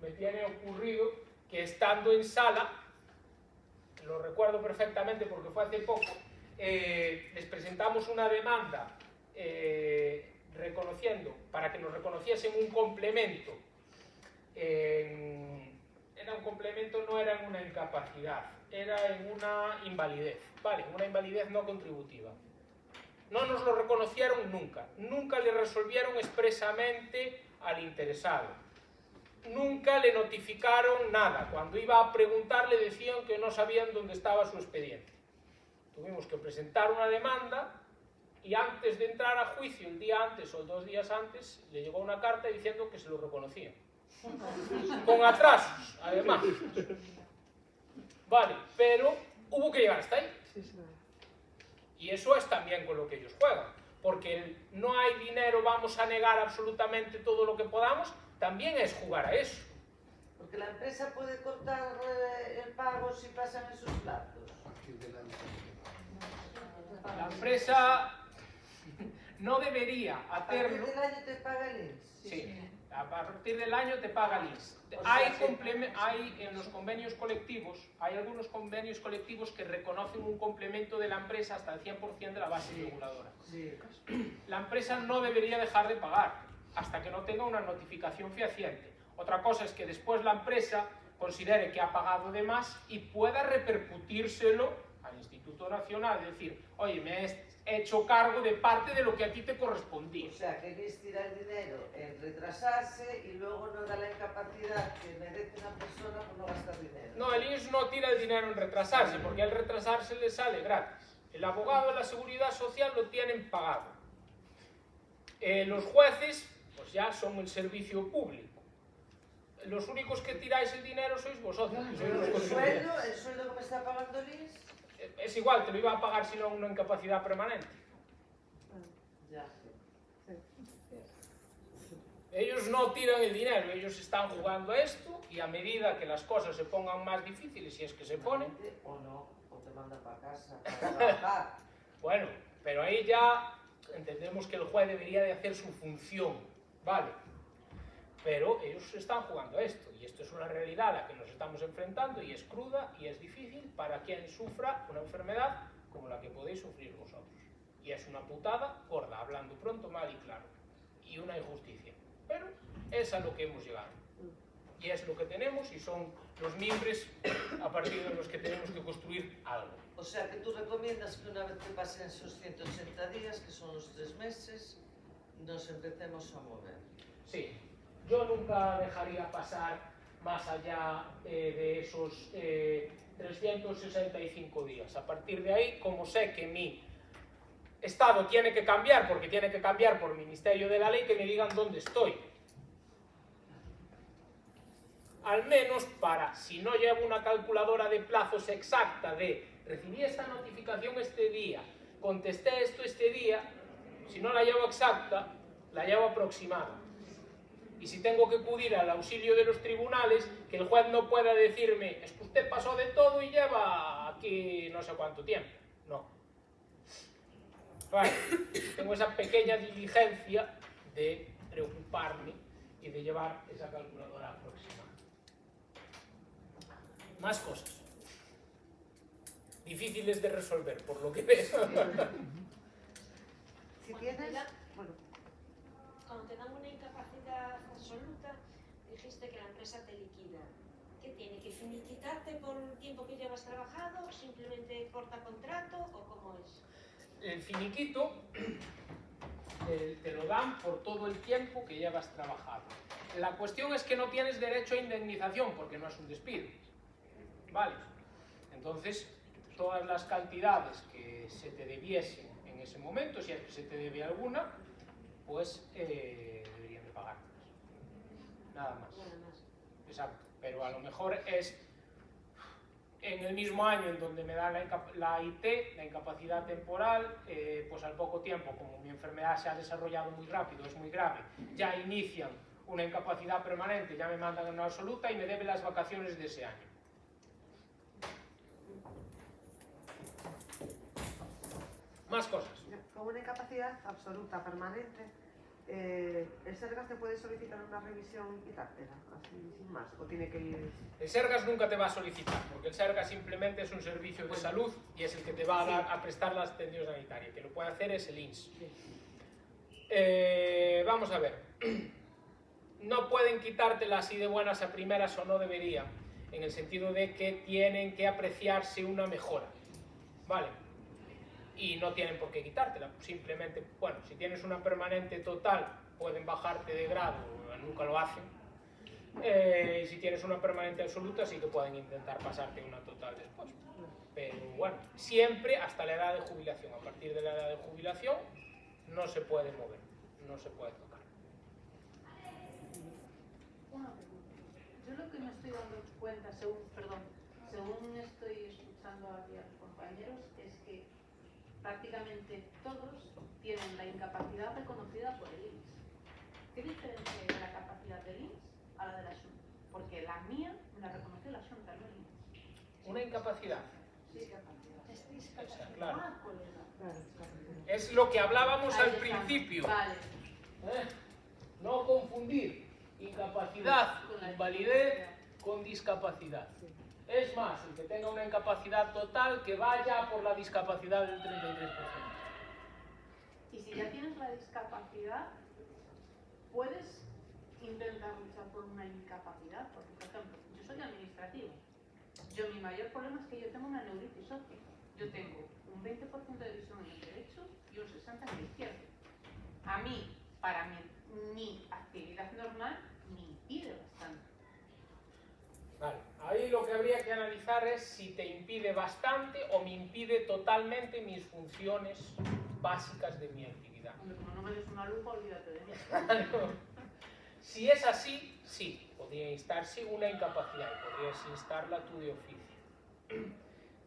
Speaker 1: me tiene ocurrido que estando en sala, lo recuerdo perfectamente porque fue hace poco, les presentamos una demanda reconociendo, para que nos reconociesen un complemento. Era un complemento, no era en una incapacidad, era en una invalidez, ¿vale? Una invalidez no contributiva. No nos lo reconocieron nunca, nunca le resolvieron expresamente al interesado, nunca le notificaron nada. Cuando iba a preguntar le decían que no sabían dónde estaba su expediente. Tuvimos que presentar una demanda y antes de entrar a juicio, el día antes o 2 días antes, le llegó una carta diciendo que se lo reconocían. Con atrasos, además. Vale, pero hubo que llegar hasta ahí. Y eso es también con lo que ellos juegan. Porque no hay dinero, vamos a negar absolutamente todo lo que podamos, también es jugar a eso.
Speaker 2: porque la empresa puede cortar el pago si pasan esos plazos.
Speaker 1: La empresa no debería
Speaker 2: A partir
Speaker 1: hacerlo.
Speaker 2: del año te paga el INS.
Speaker 1: Sí, a partir del año te paga el INS.
Speaker 2: O sea,
Speaker 1: Hay en los convenios colectivos, hay algunos convenios colectivos que reconocen un complemento de la empresa hasta el 100% de la base reguladora.
Speaker 2: Sí.
Speaker 1: La empresa no debería dejar de pagar hasta que no tenga una notificación fehaciente. Otra cosa es que después la empresa considere que ha pagado de más y pueda repercutírselo al Instituto Nacional, es decir, oye, me he hecho cargo de parte de lo que a ti te correspondía.
Speaker 2: O sea, que INS tira el dinero en retrasarse y luego no da la incapacidad que merece una persona por no gastar dinero.
Speaker 1: No, el INS no tira el dinero en retrasarse, porque al retrasarse le sale gratis. El abogado de la Seguridad Social lo tienen pagado. Los jueces, pues ya son el servicio público. Los únicos que tiráis el dinero sois vosotros. Que sois los
Speaker 2: ¿El
Speaker 1: contribuyentes.
Speaker 2: sueldo que me está pagando el INS?
Speaker 1: Es igual, te lo iba a pagar si no una incapacidad permanente.
Speaker 2: Ya.
Speaker 1: Ellos no tiran el dinero, ellos están jugando a esto y a medida que las cosas se pongan más difíciles, si es que se ponen,
Speaker 2: O no, o te mandan para casa para trabajar.
Speaker 1: bueno, pero ahí ya entendemos que el juez debería de hacer su función, ¿vale? pero ellos están jugando a esto, y esto es una realidad a la que nos estamos enfrentando, y es cruda, y es difícil para quien sufra una enfermedad como la que podéis sufrir vosotros. Y es una putada gorda, hablando pronto, mal y claro, y una injusticia. Pero es a lo que hemos llegado. Y es lo que tenemos, y son los mimbres a partir de los que tenemos que construir algo.
Speaker 2: O sea que tú recomiendas que una vez que pasen esos 180 días, que son los 3 meses, nos empecemos a mover.
Speaker 1: Sí, yo nunca dejaría pasar más allá de esos 365 días. A partir de ahí, como sé que mi estado tiene que cambiar, porque tiene que cambiar por el Ministerio de la Ley, que me digan dónde estoy. Al menos para, si no llevo una calculadora de plazos exacta de recibí esta notificación este día, contesté esto este día, si no la llevo exacta, la llevo aproximada. Y si tengo que acudir al auxilio de los tribunales, que el juez no pueda decirme, es que usted pasó de todo y lleva aquí no sé cuánto tiempo. No. Vale, tengo esa pequeña diligencia de preocuparme y de llevar esa calculadora aproximada. Más cosas. Difíciles de resolver, por lo que veo.
Speaker 6: Si tienes... Bueno,
Speaker 3: Cuando te dan una incapacidad absoluta, dijiste que la empresa te liquida. ¿Qué tiene? ¿Que finiquitarte por el tiempo que llevas trabajado? ¿Simplemente corta contrato o cómo es?
Speaker 1: El finiquito te lo dan por todo el tiempo que llevas trabajado. La cuestión es que no tienes derecho a indemnización porque no es un despido. ¿Vale? Entonces, todas las cantidades que se te debiesen en ese momento, si es que se te debe alguna, pues deberían de pagártelas. Nada más.
Speaker 3: Nada más.
Speaker 1: Exacto. Pero a lo mejor es en el mismo año en donde me dan la IT, la incapacidad temporal, pues al poco tiempo, como mi enfermedad se ha desarrollado muy rápido, es muy grave, ya inician una incapacidad permanente, ya me mandan una absoluta y me debe las vacaciones de ese año. Más cosas.
Speaker 6: con una incapacidad absoluta, permanente, el Sergas te puede solicitar una revisión y quitártela, así sin más, o tiene que ir...
Speaker 1: El Sergas nunca te va a solicitar, porque el Sergas simplemente es un servicio de salud y es el que te va a, dar, a prestar la atención sanitaria. Que lo puede hacer es el INS. Vamos a ver. No pueden quitártela así de buenas a primeras o no deberían, en el sentido de que tienen que apreciarse una mejora. ¿Vale? Y no tienen por qué quitártela, simplemente, bueno, si tienes una permanente total, pueden bajarte de grado, nunca lo hacen. Y si tienes una permanente absoluta, sí que pueden intentar pasarte una total después. Pero bueno, siempre hasta la edad de jubilación. A partir de la edad de jubilación no se puede mover, no se puede tocar.
Speaker 5: Una pregunta. Yo lo que me estoy dando cuenta, según estoy escuchando aquí a los compañeros, es que prácticamente todos tienen la incapacidad reconocida por el INS. ¿Qué diferencia hay de la capacidad del INS a la de la Junta? Porque la mía me la reconoció la Junta, no el INS.
Speaker 1: Una incapacidad.
Speaker 5: Sí,
Speaker 1: Esa, claro.
Speaker 5: Ah, colega.
Speaker 1: Es lo que hablábamos
Speaker 5: Ahí
Speaker 1: al
Speaker 5: está.
Speaker 1: principio.
Speaker 5: Vale.
Speaker 1: No confundir incapacidad, invalidez con discapacidad. Es más, el que tenga una incapacidad total, que vaya por la discapacidad del 33%.
Speaker 5: Y si ya tienes la discapacidad, puedes intentar luchar por una incapacidad, porque por ejemplo, yo soy administrativo. Mi mayor problema es que yo tengo una neuritis óptica. Yo tengo un 20% de visión en el derecho y un 60% en el izquierdo. A mí, para mi actividad normal, me impide bastante.
Speaker 1: Vale. Ahí lo que habría que analizar es si te impide bastante o me impide totalmente mis funciones básicas de mi actividad.
Speaker 5: Hombre, como no me des una lupa, olvídate de mí.
Speaker 1: Si es así, sí, podría instarse una incapacidad y podrías instarla tú de oficio.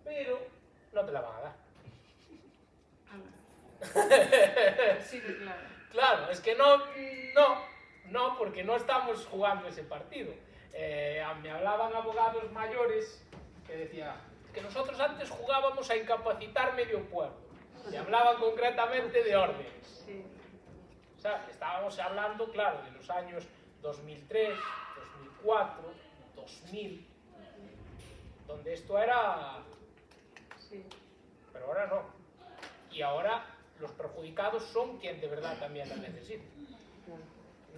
Speaker 1: Pero no te la van a dar.
Speaker 5: Sí, claro.
Speaker 1: Claro, es que no, porque no estamos jugando ese partido. Me hablaban abogados mayores que decían que nosotros antes jugábamos a incapacitar medio pueblo. Y hablaban concretamente de órdenes.
Speaker 6: Sí.
Speaker 1: O sea, estábamos hablando, claro, de los años 2003, 2004, 2000, donde esto era...
Speaker 5: Sí.
Speaker 1: Pero ahora no. Y ahora los perjudicados son quien de verdad también la necesita.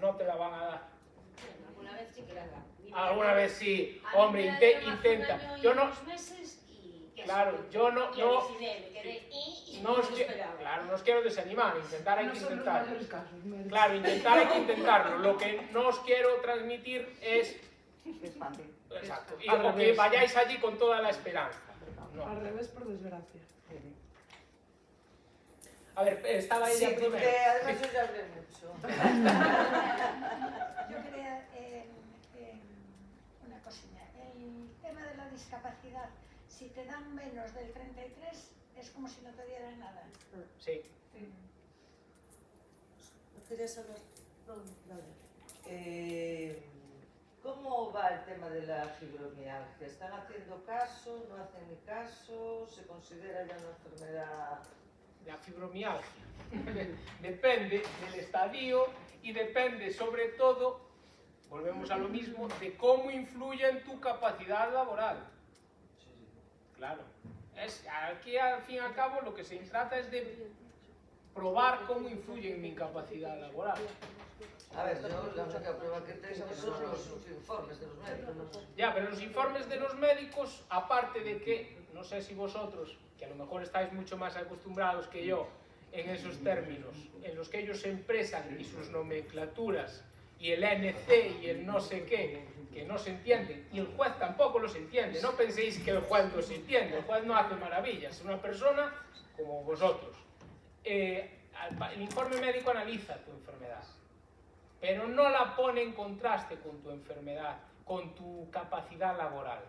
Speaker 1: No te la van a dar.
Speaker 3: Bueno, alguna vez sí que la dan.
Speaker 1: Alguna vez sí,
Speaker 3: A mí
Speaker 1: hombre,
Speaker 3: me la dieron hace un
Speaker 1: intenta.
Speaker 3: año y
Speaker 1: Yo no,
Speaker 3: unos meses y que
Speaker 1: claro,
Speaker 3: así,
Speaker 1: yo no,
Speaker 3: que
Speaker 1: no,
Speaker 3: aluciné, me quedé y
Speaker 1: no os,
Speaker 3: no
Speaker 1: que-
Speaker 3: esperaba.
Speaker 1: claro, no os quiero desanimar, intentar hay
Speaker 7: No
Speaker 1: que
Speaker 7: son los
Speaker 1: intentarlo.
Speaker 7: mayores casos, médicos.
Speaker 1: Claro, intentar hay que intentarlo. Lo que no os quiero transmitir es,
Speaker 6: Que es fácil.
Speaker 1: exacto, y,
Speaker 7: Al
Speaker 1: o que
Speaker 7: revés.
Speaker 1: vayáis allí con toda la esperanza. No.
Speaker 7: Al revés, por desgracia.
Speaker 1: A ver, estaba
Speaker 2: Sí,
Speaker 1: ella
Speaker 2: porque
Speaker 1: primero.
Speaker 2: además yo ya hablé mucho.
Speaker 8: Yo quería una cosilla. El tema de la discapacidad, si te dan menos del 33, es como si no te dieran nada.
Speaker 1: Sí.
Speaker 2: ¿Querías hablar? No, ¿Cómo va el tema de la fibromialgia? ¿Están haciendo caso? ¿No hacen ni caso? ¿Se considera ya una enfermedad?
Speaker 1: La fibromialgia depende del estadio y depende sobre todo, volvemos a lo mismo, de cómo influye en tu capacidad laboral. Claro, aquí al fin y al cabo lo que se trata es de probar cómo influye en mi capacidad laboral.
Speaker 2: A ver, yo la única prueba que tengo son los informes de los médicos.
Speaker 1: Ya, pero los informes de los médicos, aparte de que, no sé si vosotros, que a lo mejor estáis mucho más acostumbrados que yo en esos términos, en los que ellos se expresan y sus nomenclaturas, y el NC y el no sé qué, que no se entienden, y el juez tampoco los entiende. No penséis que el juez los entiende, el juez no hace maravillas, es una persona como vosotros. El informe médico analiza tu enfermedad, pero no la pone en contraste con tu enfermedad, con tu capacidad laboral.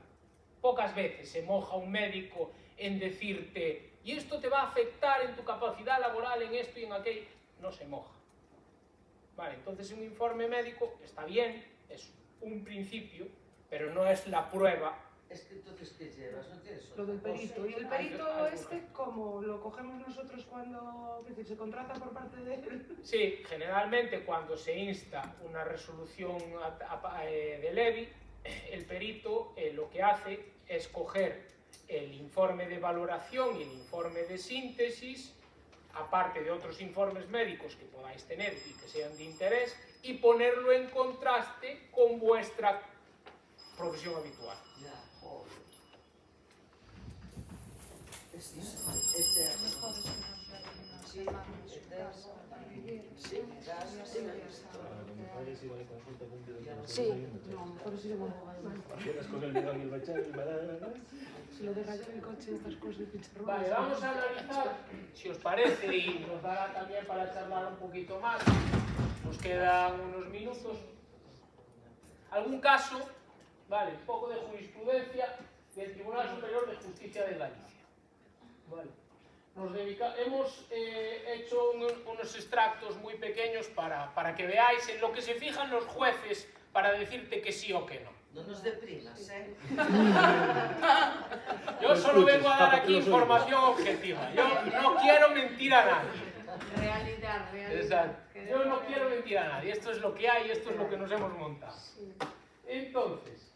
Speaker 1: Pocas veces se moja un médico en decirte, y esto te va a afectar en tu capacidad laboral, en esto y en aquello. No se moja. Vale, entonces un informe médico está bien, es un principio, pero no es la prueba.
Speaker 2: Es que entonces, ¿qué llevas? ¿No tienes
Speaker 7: Lo del
Speaker 2: otra cosa?
Speaker 7: perito. Y el
Speaker 1: Algo-
Speaker 7: perito
Speaker 1: algo
Speaker 7: este, como lo cogemos nosotros cuando es decir, se contrata por parte de él.
Speaker 1: Sí, generalmente cuando se insta una resolución de Levy, el perito lo que hace es coger el informe de valoración y el informe de síntesis, aparte de otros informes médicos que podáis tener y que sean de interés, y ponerlo en contraste con vuestra profesión habitual.
Speaker 2: Ya, joder. Sí,
Speaker 7: Sí, no, mejor si lo
Speaker 4: Con el bidón y el bachán y
Speaker 7: si lo de rayar el coche, estas cosas, pinchar
Speaker 1: Vale, vamos a analizar, si os parece, y nos dará también para charlar un poquito más, nos quedan unos minutos, algún caso, vale, un poco de jurisprudencia del Tribunal Superior de Justicia de Galicia. Vale. Hemos hecho unos extractos muy pequeños para que veáis en lo que se fijan los jueces para decirte que sí o que no.
Speaker 2: No nos deprimas, ¿eh?
Speaker 1: Yo solo vengo a dar aquí información objetiva. Yo no quiero mentir a nadie.
Speaker 5: Realidad.
Speaker 1: Exacto. Yo no quiero mentir a nadie. Esto es lo que hay, esto es lo que nos hemos montado. Entonces,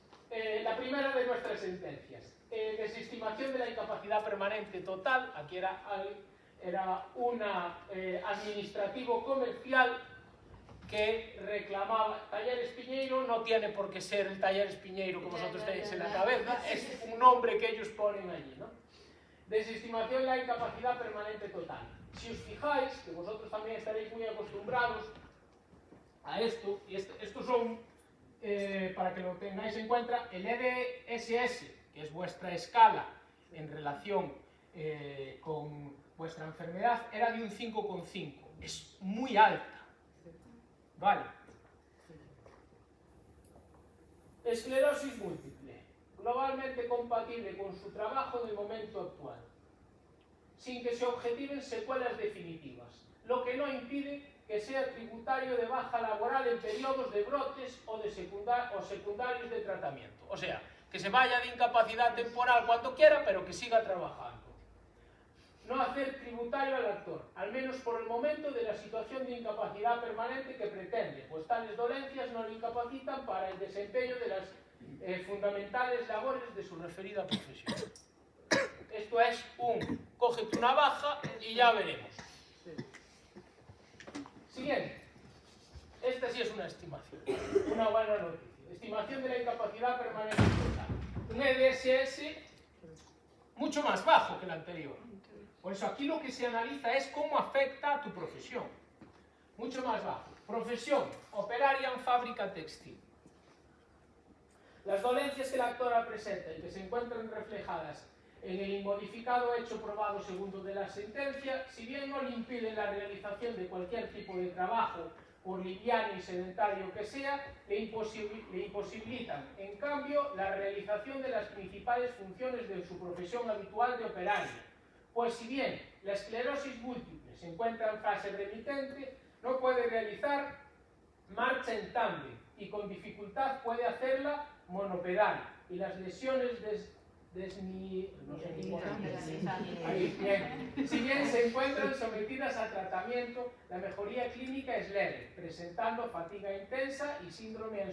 Speaker 1: la primera de nuestras sentencias. Desestimación de la incapacidad permanente total. Aquí era una administrativo comercial que reclamaba. Talleres Piñeiro no tiene por qué ser el Talleres Piñeiro que vosotros tenéis en la cabeza, es un nombre que ellos ponen allí, ¿no? Desestimación de la incapacidad permanente total. Si os fijáis, que vosotros también estaréis muy acostumbrados a esto, y estos son, para que lo tengáis en cuenta, el EDSS, que es vuestra escala en relación con vuestra enfermedad, era de un 5,5. Es muy alta. Vale. Esclerosis múltiple, globalmente compatible con su trabajo en el momento actual, sin que se objetiven secuelas definitivas, lo que no impide que sea tributario de baja laboral en periodos de brotes o secundarios de tratamiento. O sea, que se vaya de incapacidad temporal cuando quiera, pero que siga trabajando. no hacer tributario al actor, al menos por el momento, de la situación de incapacidad permanente que pretende, pues tales dolencias no le incapacitan para el desempeño de las fundamentales labores de su referida profesión. Esto es cógete una baja y ya veremos. Siguiente. Esta sí es una estimación, una buena noticia. Estimación de la incapacidad permanente total. Un EDSS mucho más bajo que el anterior. Por eso aquí lo que se analiza es cómo afecta a tu profesión. Mucho más bajo. Profesión, operaria en fábrica textil. Las dolencias que la actora presenta y que se encuentran reflejadas en el inmodificado hecho probado segundo de la sentencia, si bien no le impiden la realización de cualquier tipo de trabajo, por liviano y sedentario que sea, le imposibilitan, en cambio, la realización de las principales funciones de su profesión habitual de operario. Pues si bien la esclerosis múltiple se encuentra en fase remitente, no puede realizar marcha en tándem y con dificultad puede hacerla monopedal. Y las lesiones si bien se encuentran sometidas a tratamiento, la mejoría clínica es leve, presentando fatiga intensa y síndrome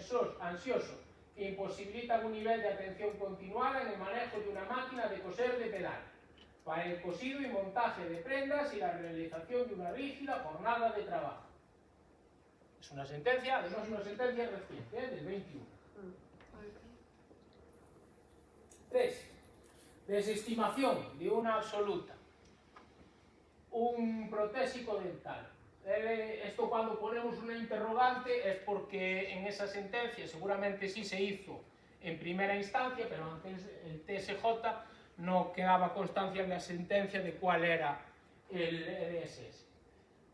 Speaker 1: ansioso, que imposibilitan un nivel de atención continuada en el manejo de una máquina de coser de pedal, para el cosido y montaje de prendas y la realización de una rígida jornada de trabajo. Es una sentencia, además una sentencia reciente, del 21. 3. Desestimación de una absoluta. Un protésico dental. Esto cuando ponemos una interrogante es porque en esa sentencia seguramente sí se hizo en primera instancia, pero antes el TSJ no quedaba constancia en la sentencia de cuál era el EDSS.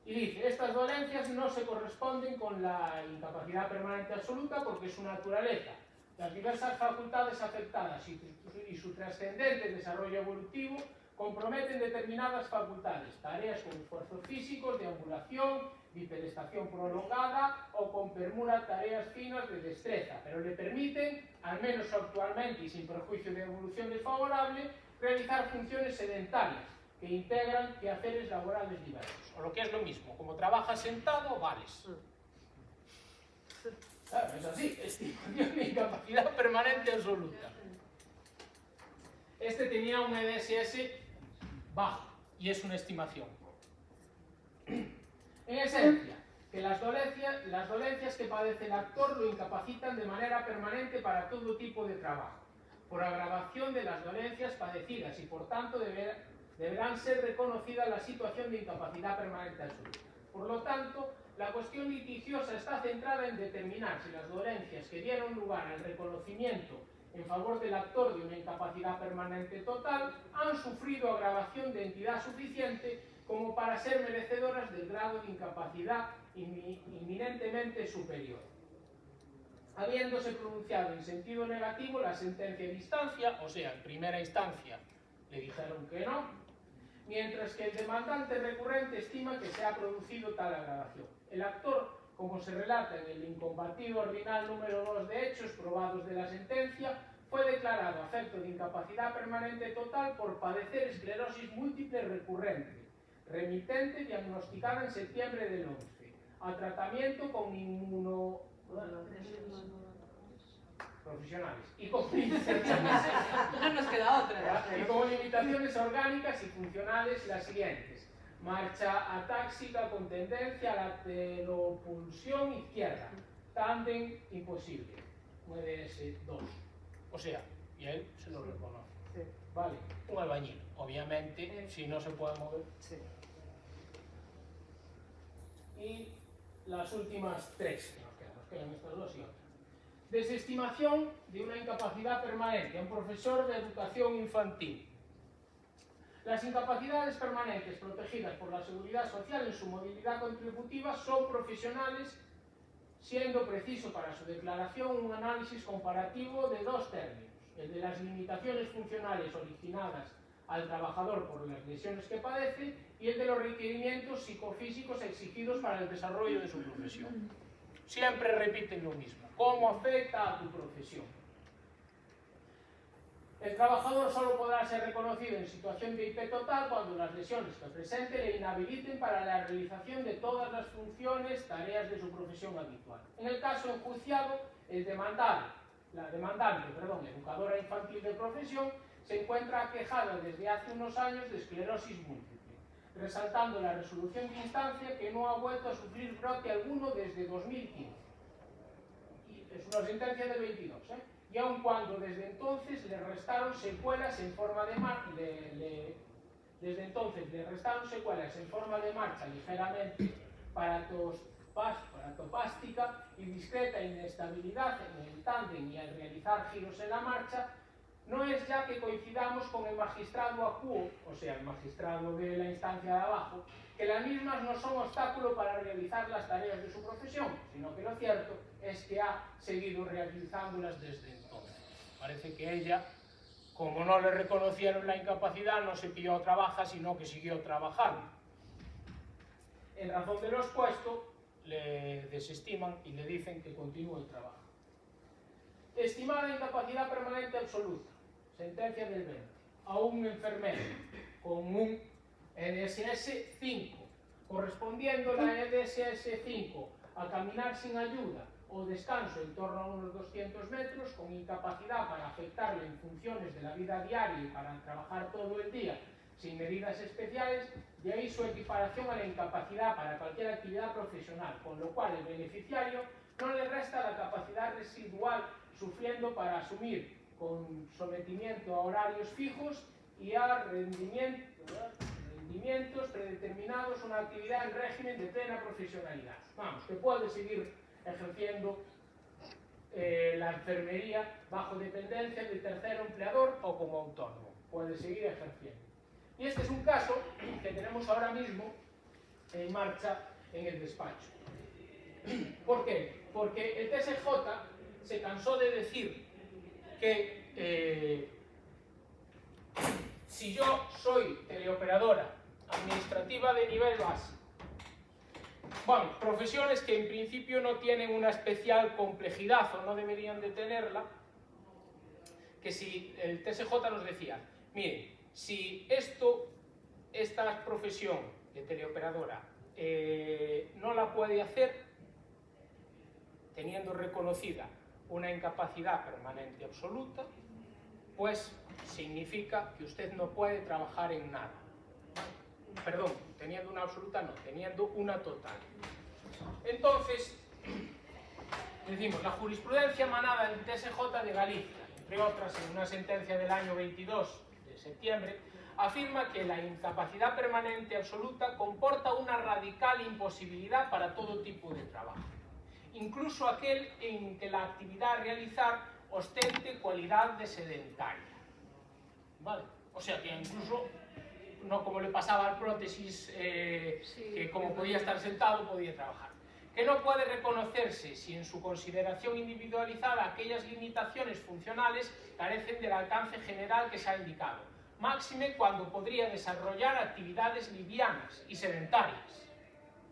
Speaker 1: Y dice, estas dolencias no se corresponden con la incapacidad permanente absoluta porque su naturaleza, las diversas facultades afectadas y su trascendente desarrollo evolutivo comprometen determinadas facultades, tareas con esfuerzos físicos, deambulación, bipedestación prolongada o con permura tareas finas de destreza, pero le permiten, al menos actualmente y sin perjuicio de evolución desfavorable, realizar funciones sedentarias que integran quehaceres laborales diversos. O lo que es lo mismo, como trabajas sentado, vales. Claro, es así, estimación de incapacidad permanente absoluta. Este tenía un EDSS bajo y es una estimación. En esencia, que las dolencias que padece el actor lo incapacitan de manera permanente para todo tipo de trabajo, por agravación de las dolencias padecidas y por tanto deberán ser reconocidas la situación de incapacidad permanente absoluta. Por lo tanto, la cuestión litigiosa está centrada en determinar si las dolencias que dieron lugar al reconocimiento en favor del actor de una incapacidad permanente total han sufrido agravación de entidad suficiente como para ser merecedoras del grado de incapacidad inminentemente superior. Habiéndose pronunciado en sentido negativo la sentencia de instancia, o sea, en primera instancia le dijeron que no, mientras que el demandante recurrente estima que se ha producido tal agravación. El actor, como se relata en el incombatido ordinal número 2 de hechos probados de la sentencia, fue declarado afecto de incapacidad permanente total por padecer esclerosis múltiple recurrente, remitente, diagnosticada en septiembre del 11, a tratamiento con profesionales y con
Speaker 5: No nos queda otra.
Speaker 1: y como limitaciones orgánicas y funcionales las siguientes: marcha atáxica con tendencia a la pteropulsión izquierda, tándem imposible, 9S2. O sea, y él se lo reconoce.
Speaker 6: Sí.
Speaker 1: Vale, un albañil, obviamente, si no se puede mover.
Speaker 6: Sí.
Speaker 1: Y las últimas tres, nos quedan estas dos y otras. Desestimación de una incapacidad permanente a un profesor de educación infantil. Las incapacidades permanentes protegidas por la Seguridad Social en su movilidad contributiva son profesionales, siendo preciso para su declaración un análisis comparativo de dos términos: el de las limitaciones funcionales originadas al trabajador por las lesiones que padece y el de los requerimientos psicofísicos exigidos para el desarrollo de su profesión. Siempre repiten lo mismo: ¿cómo afecta a tu profesión? El trabajador solo podrá ser reconocido en situación de IP total cuando las lesiones que presente le inhabiliten para la realización de todas las funciones, tareas de su profesión habitual. En el caso enjuiciado, la demandante, la educadora infantil de profesión, se encuentra aquejada desde hace unos años de esclerosis múltiple, resaltando la resolución de instancia que no ha vuelto a sufrir brote alguno desde 2015. Y es una sentencia del 22, y aun cuando desde entonces le restaron secuelas en forma de marcha, ligeramente paratopástica y discreta inestabilidad en el tándem y al realizar giros en la marcha, no es ya que coincidamos con el magistrado acuo, o sea, el magistrado de la instancia de abajo, que las mismas no son obstáculo para realizar las tareas de su profesión, sino que lo cierto es que ha seguido realizándolas desde entonces. Parece que ella, como no le reconocieron la incapacidad, no se pidió trabajar, sino que siguió trabajando. En razón de lo expuesto, le desestiman y le dicen que continúe el trabajo. Estimada incapacidad permanente absoluta, sentencia del 20, a un enfermero con un NSS 5, correspondiendo la NSS 5 a caminar sin ayuda o descanso en torno a unos 200 metros, con incapacidad para afectarle en funciones de la vida diaria y para trabajar todo el día sin medidas especiales, de ahí su equiparación a la incapacidad para cualquier actividad profesional, con lo cual el beneficiario no le resta la capacidad residual sufriendo para asumir con sometimiento a horarios fijos y a rendimientos predeterminados una actividad en régimen de plena profesionalidad. Vamos, que puede seguir ejerciendo la enfermería bajo dependencia del tercero empleador o como autónomo. Puede seguir ejerciendo. Y este es un caso que tenemos ahora mismo en marcha en el despacho. ¿Por qué? Porque el TSJ se cansó de decir que si yo soy teleoperadora administrativa de nivel básico, bueno, profesiones que en principio no tienen una especial complejidad o no deberían de tenerla, que si el TSJ nos decía, miren, si esta profesión de teleoperadora no la puede hacer, teniendo reconocida una incapacidad permanente absoluta, pues significa que usted no puede trabajar en nada. Perdón, teniendo una absoluta no, teniendo una total. Entonces, decimos, la jurisprudencia emanada del TSJ de Galicia, entre otras en una sentencia del año 22 de septiembre, afirma que la incapacidad permanente absoluta comporta una radical imposibilidad para todo tipo de trabajo, incluso aquel en que la actividad a realizar ostente cualidad de sedentaria. ¿Vale? O sea que incluso, no como le pasaba al prótesis, que como podía estar sentado podía trabajar. Que no puede reconocerse si en su consideración individualizada aquellas limitaciones funcionales carecen del alcance general que se ha indicado, máxime cuando podría desarrollar actividades livianas y sedentarias.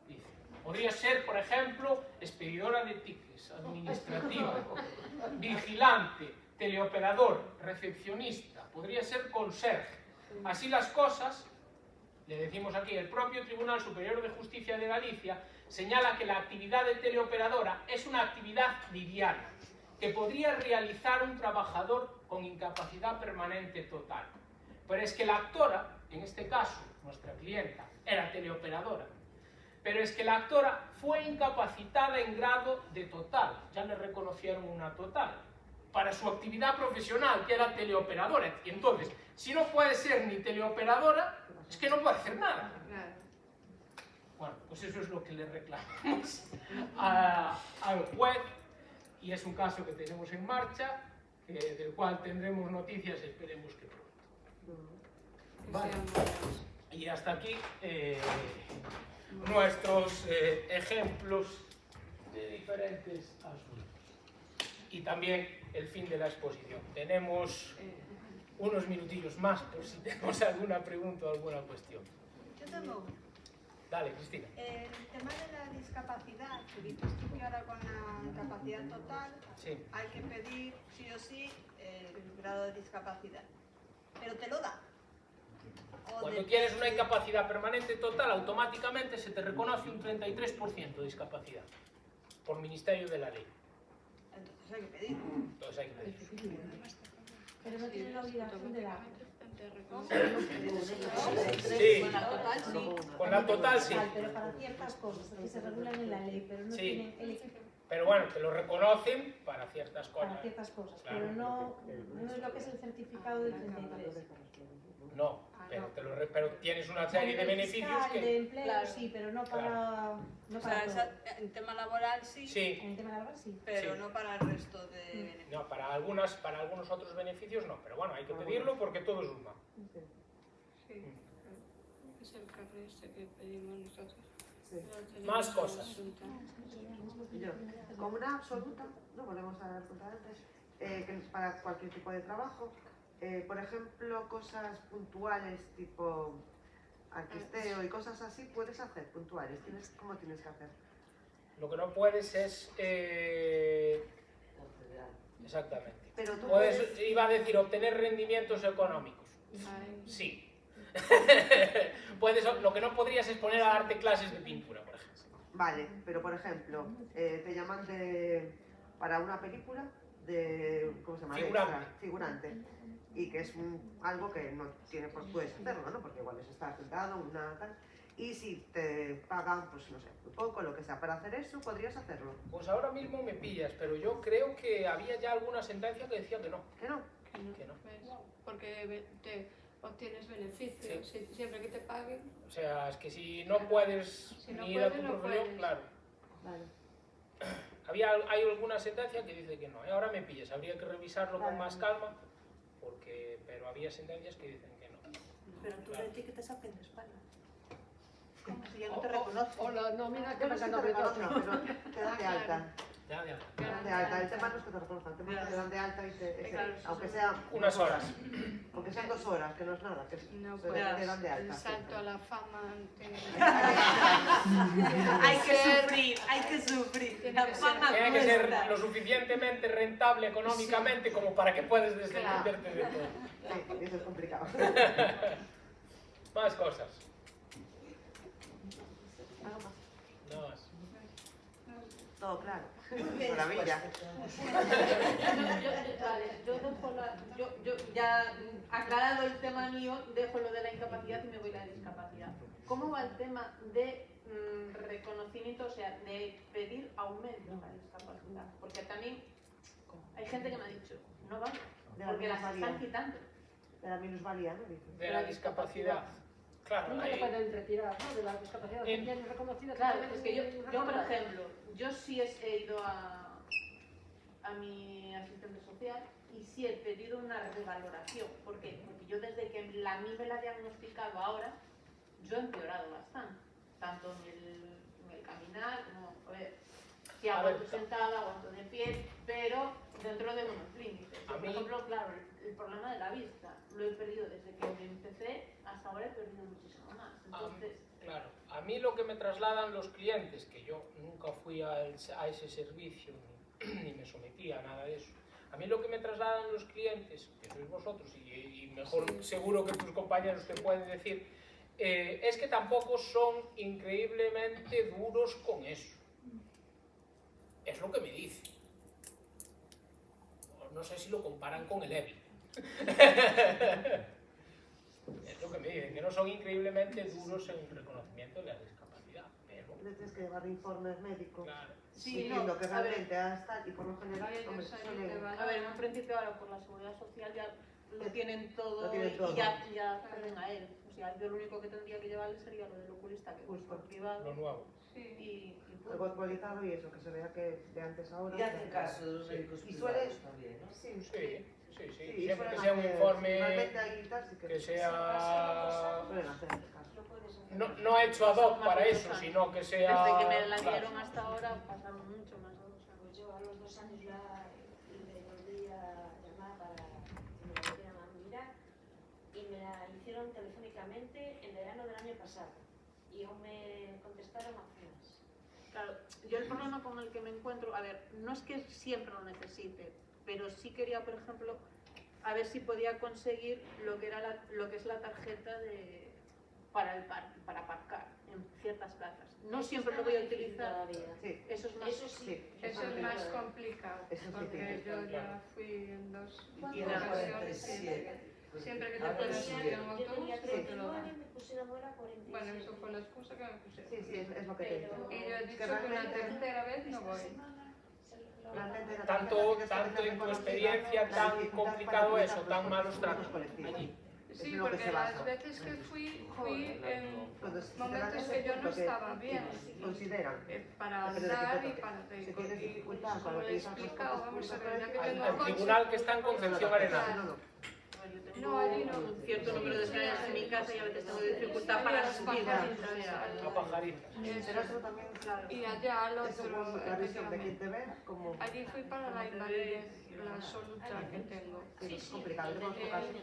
Speaker 1: Dice, podría ser, por ejemplo, expedidora de tickets, administrativa, vigilante, teleoperador, recepcionista, podría ser conserje. Así las cosas, le decimos aquí, el propio Tribunal Superior de Justicia de Galicia señala que la actividad de teleoperadora es una actividad liviana, que podría realizar un trabajador con incapacidad permanente total. Pero es que la actora, en este caso, nuestra clienta, era teleoperadora. Pero es que la actora fue incapacitada en grado de total, ya le reconocieron una total, para su actividad profesional, que era teleoperadora. Y entonces, si no puede ser ni teleoperadora, es que no puede hacer nada. Bueno, pues eso es lo que le reclamamos al juez, y es un caso que tenemos en marcha, del cual tendremos noticias, esperemos que pronto. Vale. Y hasta aquí nuestros ejemplos de diferentes asuntos. Y también el fin de la exposición. Tenemos unos minutillos más por si tenemos alguna pregunta o alguna cuestión.
Speaker 9: Yo tengo una.
Speaker 1: Dale, Cristina.
Speaker 9: El tema de la discapacidad, que dices tú que ahora con la capacidad total
Speaker 1: Sí.
Speaker 9: hay que pedir sí o sí el grado de discapacidad. Pero te lo da. O
Speaker 1: Cuando
Speaker 9: de-
Speaker 1: tienes una incapacidad permanente total, automáticamente se te reconoce un 33% de discapacidad por Ministerio de la Ley.
Speaker 9: Entonces hay que pedir.
Speaker 1: Entonces hay que pedir.
Speaker 10: Pero no tiene la obligación de darlo.
Speaker 1: Sí,
Speaker 3: Con la total, sí.
Speaker 1: con la total sí.
Speaker 10: Pero para ciertas cosas que se regulan en la ley, pero no
Speaker 1: Sí.
Speaker 10: tienen el
Speaker 1: Pero bueno, te lo reconocen para ciertas
Speaker 10: para
Speaker 1: cosas.
Speaker 10: ciertas cosas,
Speaker 1: Claro.
Speaker 10: pero no es lo que es el certificado del 33.
Speaker 1: No, pero tienes una serie de beneficios
Speaker 10: Fiscal, de
Speaker 1: que...
Speaker 10: empleo,
Speaker 9: Claro.
Speaker 10: sí, pero no para, no
Speaker 9: O
Speaker 10: para
Speaker 9: sea,
Speaker 10: todo.
Speaker 9: en tema laboral sí,
Speaker 1: Sí,
Speaker 10: En el tema laboral sí.
Speaker 9: pero
Speaker 1: Sí.
Speaker 9: no para el resto de beneficios.
Speaker 1: no, para algunos otros beneficios no, pero bueno, hay que pedirlo porque todo suma.
Speaker 11: Es el carnet ese que pedimos nosotros.
Speaker 6: Sí.
Speaker 1: Más cosas.
Speaker 6: Yo, como una absoluta, no volvemos a la pregunta de antes, que es para cualquier tipo de trabajo, por ejemplo, cosas puntuales tipo arquisteo y cosas así, puedes hacer puntuales. ¿Cómo tienes que hacer?
Speaker 1: Lo que no puedes es... Exactamente.
Speaker 6: Pero tú
Speaker 1: Puedes, iba a decir, obtener rendimientos económicos. Sí. Lo que no podrías es poner a darte clases de pintura, por ejemplo.
Speaker 6: Vale, pero por ejemplo, te llaman para una película de, ¿cómo se llama? De
Speaker 1: Figurante.
Speaker 6: extra, figurante. Y que es algo que no tiene, pues puedes hacerlo, ¿no? Porque igual es estar sentado, una tal. Y si te pagan, pues no sé, muy poco, lo que sea, para hacer eso, podrías hacerlo.
Speaker 1: Pues ahora mismo me pillas, pero yo creo que había ya alguna sentencia que decía que no.
Speaker 6: ¿Que no?
Speaker 1: Que no.
Speaker 11: ¿Ves? Porque te obtienes beneficios, siempre que te paguen.
Speaker 1: O sea, es que si no puedes
Speaker 11: Si no
Speaker 1: ni ir a
Speaker 11: puedes,
Speaker 1: tu
Speaker 11: no
Speaker 1: profesión,
Speaker 11: puedes.
Speaker 1: claro.
Speaker 6: Vale.
Speaker 1: Hay alguna sentencia que dice que no. Ahora me pillas, habría que revisarlo con
Speaker 6: Vale.
Speaker 1: más calma, pero había sentencias que dicen que no.
Speaker 9: Pero tú
Speaker 1: Claro.
Speaker 9: de ti que te saquen de España. Como si ya no te reconozco.
Speaker 7: O la nómina que
Speaker 6: Yo no
Speaker 7: me
Speaker 6: sé si te
Speaker 7: ganó
Speaker 6: reconozcan, pero te dan de alta.
Speaker 1: Ya, ya.
Speaker 6: Te dan de alta. El tema no es que te reconozcan, el tema es que te dan de alta y
Speaker 9: Claro,
Speaker 6: aunque sea
Speaker 1: Unas horas.
Speaker 6: Aunque sean 2 horas, que no es nada, que
Speaker 11: No
Speaker 6: te
Speaker 11: puedes.
Speaker 6: dan de
Speaker 11: El
Speaker 6: alta.
Speaker 11: salto a la fama
Speaker 9: Hay que sufrir, hay que sufrir.
Speaker 11: Tiene
Speaker 9: La
Speaker 11: que ser-
Speaker 9: fama
Speaker 1: Tiene que ser
Speaker 9: cuesta.
Speaker 1: lo suficientemente rentable económicamente como para que puedas desprenderte de todo.
Speaker 6: Sí, eso es complicado.
Speaker 1: Más cosas.
Speaker 6: Algo más.
Speaker 1: No más.
Speaker 6: Todo claro.
Speaker 2: Bien
Speaker 6: Maravilla.
Speaker 5: Yo ya aclarado el tema mío, dejo lo de la incapacidad y me voy a la discapacidad. ¿Cómo va el tema de reconocimiento, o sea, de pedir aumento a la discapacidad? Porque también hay gente que me ha dicho, no vale,
Speaker 6: De la
Speaker 5: porque las
Speaker 6: minusvalía.
Speaker 5: están quitando.
Speaker 6: De la minusvalía, ¿no? Dices.
Speaker 1: De la discapacidad. Claro,
Speaker 7: Nunca te
Speaker 1: ahí,
Speaker 7: pueden retirar, ¿no? De la discapacidad
Speaker 1: En-
Speaker 7: que tienes reconocida.
Speaker 5: Claro,
Speaker 7: totalmente
Speaker 5: es que yo por
Speaker 7: reconocida.
Speaker 5: ejemplo, yo sí he ido a mi asistente social y sí he pedido una revaloración. ¿Por qué? Porque yo desde que a mí me la ha diagnosticado ahora, yo he empeorado bastante. Tanto en el caminar, como, a ver, si
Speaker 1: A
Speaker 5: aguanto
Speaker 1: ver,
Speaker 5: sentada, aguanto de pie, pero dentro de unos límites.
Speaker 1: A
Speaker 5: Yo, por
Speaker 1: mí-
Speaker 5: ejemplo, claro, el problema de la vista lo he perdido desde que me empecé, hasta ahora he perdido muchísimo más. Entonces,
Speaker 1: claro. A mí lo que me trasladan los clientes, que yo nunca fui a ese servicio ni me sometí a nada de eso. A mí lo que me trasladan los clientes, que sois vosotros y mejor seguro que tus compañeros te pueden decir, es que tampoco son increíblemente duros con eso. Es lo que me dicen. No sé si lo comparan con el EBI. Es lo que me dicen, que no son increíblemente duros en el reconocimiento de la discapacidad, pero
Speaker 6: Le tienes que llevar informes médicos
Speaker 1: claro.
Speaker 5: sí,
Speaker 6: diciendo
Speaker 5: no,
Speaker 6: que
Speaker 5: a ver,
Speaker 6: realmente has tal, y por lo general
Speaker 11: Sí,
Speaker 6: hombre,
Speaker 11: ellos ahí
Speaker 6: suelen-
Speaker 11: te van
Speaker 5: a ver, en un principio ahora por la seguridad social ya lo tienen todo,
Speaker 6: Lo tienen todo.
Speaker 5: y ya acceden a él. O sea, yo lo único que tendría que llevarle sería lo del oculista, que es
Speaker 6: Justo.
Speaker 5: por privado.
Speaker 1: Lo nuevo.
Speaker 5: Y
Speaker 6: algo actualizado y eso, que se vea que de antes a ahora.
Speaker 2: Y hacen caso de los médicos
Speaker 6: Y
Speaker 2: privados
Speaker 6: suele-
Speaker 2: también, ¿no?
Speaker 6: Sí,
Speaker 1: Sí, sí, sí.
Speaker 6: sí,
Speaker 1: Siempre
Speaker 6: suelen
Speaker 1: que sea un
Speaker 6: hacer-
Speaker 1: informe
Speaker 6: Normalmente ahí tal, sí
Speaker 1: que sea
Speaker 6: suelen hacer caso.
Speaker 3: Lo puedes hacer.
Speaker 1: no hecho ad hoc
Speaker 5: Más
Speaker 1: para
Speaker 5: de
Speaker 1: eso,
Speaker 5: 2 años.
Speaker 1: sino que sea...
Speaker 5: Desde que me la
Speaker 1: claro.
Speaker 5: dieron hasta ahora pasaron mucho más de 2 años.
Speaker 3: Pues yo a los 2 años ya le volví a llamar para que me la volvieran a mirar y me la hicieron telefónicamente en verano del año pasado y aún me contestaron apenas.
Speaker 5: Claro, yo el problema con el que me encuentro, a ver, no es que siempre lo necesite, pero sí quería, por ejemplo, a ver si podía conseguir lo que es la tarjeta para aparcar en ciertas plazas. No siempre lo voy a utilizar.
Speaker 6: Sí.
Speaker 5: Eso es más,
Speaker 3: Eso sí.
Speaker 11: Eso es más complicado,
Speaker 6: Eso sí
Speaker 11: porque
Speaker 6: tiene.
Speaker 11: yo ya fui en dos
Speaker 2: Y en el
Speaker 11: ocasiones.
Speaker 2: 47.
Speaker 11: Siempre que te
Speaker 2: Ahora
Speaker 11: puedes
Speaker 2: sí.
Speaker 11: subir en
Speaker 3: Yo
Speaker 11: autobús,
Speaker 3: tenía
Speaker 11: no te lo
Speaker 3: 39
Speaker 11: dan.
Speaker 3: y me pusieron ahora 47.
Speaker 11: Bueno, eso fue la excusa que me pusieron.
Speaker 6: Sí, sí, es lo que te digo.
Speaker 11: Y yo he
Speaker 6: Es
Speaker 11: dicho
Speaker 6: que
Speaker 11: que una
Speaker 6: realmente-
Speaker 11: tercera vez no voy.
Speaker 6: realmente la
Speaker 1: Tanto,
Speaker 6: tarjeta tienes que
Speaker 1: tanto
Speaker 6: tener
Speaker 1: en tu
Speaker 6: reconocida
Speaker 1: experiencia,
Speaker 6: la
Speaker 1: tan
Speaker 6: dificultad
Speaker 1: complicado
Speaker 6: para
Speaker 1: eso,
Speaker 6: utilizar
Speaker 1: tan malos
Speaker 6: transportes
Speaker 1: tratos
Speaker 6: colectivos.
Speaker 1: allí.
Speaker 11: Sí,
Speaker 6: Es lo que
Speaker 11: porque
Speaker 6: se
Speaker 11: las
Speaker 6: basa.
Speaker 11: veces que fui en
Speaker 6: Cuando se
Speaker 11: momentos
Speaker 6: trata
Speaker 11: que
Speaker 6: de
Speaker 11: yo no
Speaker 6: punto que
Speaker 11: estaba bien.
Speaker 6: consideran
Speaker 11: Para
Speaker 6: depende de qué
Speaker 11: andar y
Speaker 6: toque.
Speaker 11: para
Speaker 6: Si tienes dificultad para
Speaker 11: como le he
Speaker 6: utilizar
Speaker 11: explicado,
Speaker 6: transportes
Speaker 11: vamos a ver, ya que
Speaker 6: públicos
Speaker 11: tengo
Speaker 1: Al
Speaker 11: coche.
Speaker 1: tribunal que está en Concepción Arenal.
Speaker 11: No, allí no.
Speaker 5: un cierto número de escaleras en mi casa y a veces tengo dificultad para subir.
Speaker 1: A Pajaritas.
Speaker 6: Pero eso también, claro,
Speaker 11: Y allá al
Speaker 6: es según
Speaker 11: otro,
Speaker 6: la visión de quien te ve, como
Speaker 11: allí fui para la invalidez, la absoluta que tengo.
Speaker 6: sí, es complicado. Yo conozco casos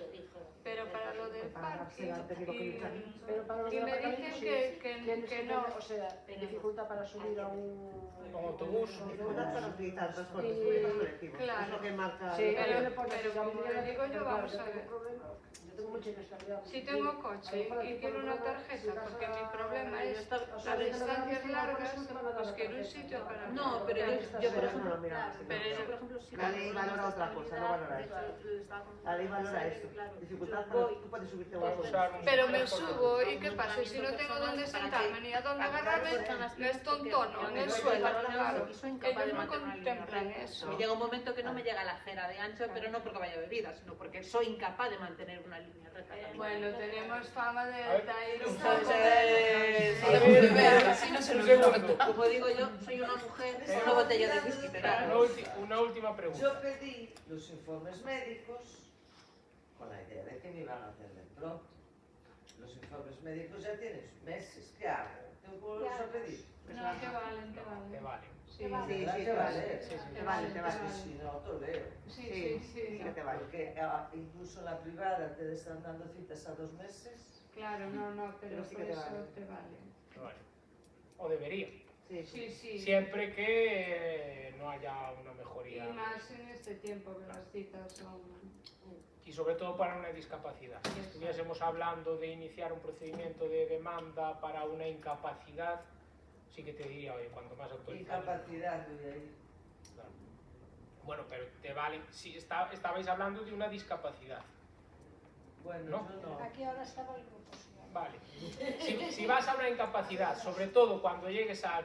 Speaker 11: Pero para lo del
Speaker 6: para
Speaker 11: parking,
Speaker 6: darse han tenido que luchar.
Speaker 7: Pero para los
Speaker 11: y
Speaker 7: del
Speaker 11: me
Speaker 7: aparcamiento
Speaker 11: dicen
Speaker 7: sí.
Speaker 11: que
Speaker 7: Tienes que
Speaker 11: no.
Speaker 7: tener, o sea, dificultad para subir a un
Speaker 1: autobús.
Speaker 6: Dificultad para utilizar transportes públicos colectivos.
Speaker 11: Claro.
Speaker 6: Es lo que marca.
Speaker 7: Sí,
Speaker 6: el-
Speaker 11: pero-
Speaker 7: le pones
Speaker 11: pero
Speaker 7: esa
Speaker 11: como
Speaker 7: habilidad,
Speaker 11: le digo yo,
Speaker 7: pero
Speaker 11: vamos
Speaker 7: claro,
Speaker 11: a
Speaker 7: yo
Speaker 11: ver.
Speaker 7: tengo problemas. Yo tengo mucha inestabilidad.
Speaker 11: Si tengo coche y quiero una tarjeta, porque mi problema es
Speaker 7: a
Speaker 11: las distancias largas, pues quiero un sitio para...
Speaker 5: No, pero yo por ejemplo,
Speaker 6: No, mira, sí,
Speaker 11: pero
Speaker 6: no.
Speaker 11: yo,
Speaker 5: por ejemplo, sí.
Speaker 6: La ley valora otra cosa, no valora eso. La ley valora eso. Dificultad para tú puedes subirte a un autobús.
Speaker 11: pero me subo y ¿qué pasa? Si no tengo dónde sentarme ni a dónde agarrarme, me estontono en el suelo, claro. Ellos no contemplan eso.
Speaker 5: Me llega un momento que no me llega la acera de ancho, pero no porque vaya bebida, sino porque soy incapaz de mantener una línea recta.
Speaker 11: Bueno, tenemos fama de ir un
Speaker 5: Como digo yo, soy una mujer con una botella de whisky, pero
Speaker 1: Una última pregunta.
Speaker 2: Yo pedí los informes médicos con la idea de que me iban a hacer de pronto. Los informes médicos ya tienes meses. ¿Qué hago? ¿Tengo que volverlos a pedir?
Speaker 11: No, que valen, que
Speaker 1: Te
Speaker 11: valen.
Speaker 1: vale.
Speaker 11: Sí,
Speaker 6: Sí,
Speaker 2: ¿Verdad
Speaker 6: sí,
Speaker 2: que
Speaker 6: te vale.
Speaker 2: vale?
Speaker 6: Te vale, te
Speaker 2: Es
Speaker 6: vale.
Speaker 2: que si no, toleo.
Speaker 11: sí, sí, sí.
Speaker 6: Que te vale.
Speaker 2: Porque incluso en la privada te están dando citas a 2 meses.
Speaker 11: Claro, no, pero
Speaker 6: Pero sí
Speaker 11: por
Speaker 6: que te
Speaker 11: eso
Speaker 6: vale.
Speaker 11: te vale.
Speaker 1: Te vale. O debería.
Speaker 6: Sí,
Speaker 11: Sí, sí.
Speaker 1: Siempre que no haya una
Speaker 11: Y
Speaker 1: mejoría.
Speaker 11: más en este tiempo que las citas son...
Speaker 1: Y sobre todo para una discapacidad. Si estuviésemos hablando de iniciar un procedimiento de demanda para una incapacidad, sí que te diría, oye, cuanto más actualizado.
Speaker 2: Incapacidad, de ahí.
Speaker 1: Claro. Bueno, pero te vale. Si estabais hablando de una discapacidad.
Speaker 2: Bueno,
Speaker 1: ¿No?
Speaker 2: yo no.
Speaker 8: Aquí ahora estaba el grupo. Sí.
Speaker 1: Vale. Si vas a una incapacidad, sobre todo cuando llegues a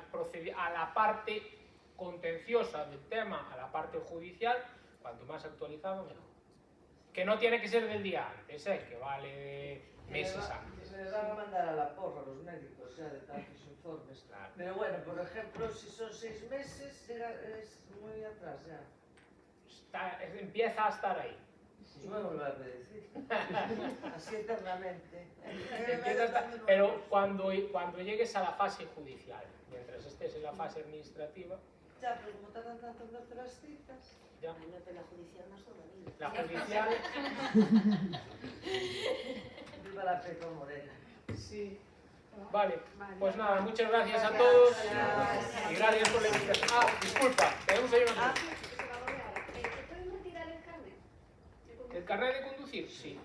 Speaker 1: la parte contenciosa del tema, a la parte judicial, cuanto más actualizado, mejor. Que no tiene que ser del día antes, que vale de meses antes.
Speaker 2: Me van a mandar a la porra los médicos ya de tantos informes.
Speaker 1: Claro.
Speaker 2: Pero bueno, por ejemplo, si son 6 meses, es muy atrás ya.
Speaker 1: Empieza a estar ahí.
Speaker 2: Pues voy a volver a pedir. Así eternamente.
Speaker 1: Pero cuando llegues a la fase judicial, mientras estés en la fase administrativa,
Speaker 2: Ya, pero como tardan tanto en darte las citas.
Speaker 1: ya.
Speaker 3: Bueno, pero la judicial más todavía.
Speaker 1: La judicial,
Speaker 2: Viva la Pepa Morena.
Speaker 11: Sí.
Speaker 1: vale. Pues nada, muchas gracias a todos y gracias por la invitación. Ah, disculpa, tenemos ahí una cosa.
Speaker 3: ¿Pueden retirar el carnet?
Speaker 1: ¿El carnet de conducir? Sí.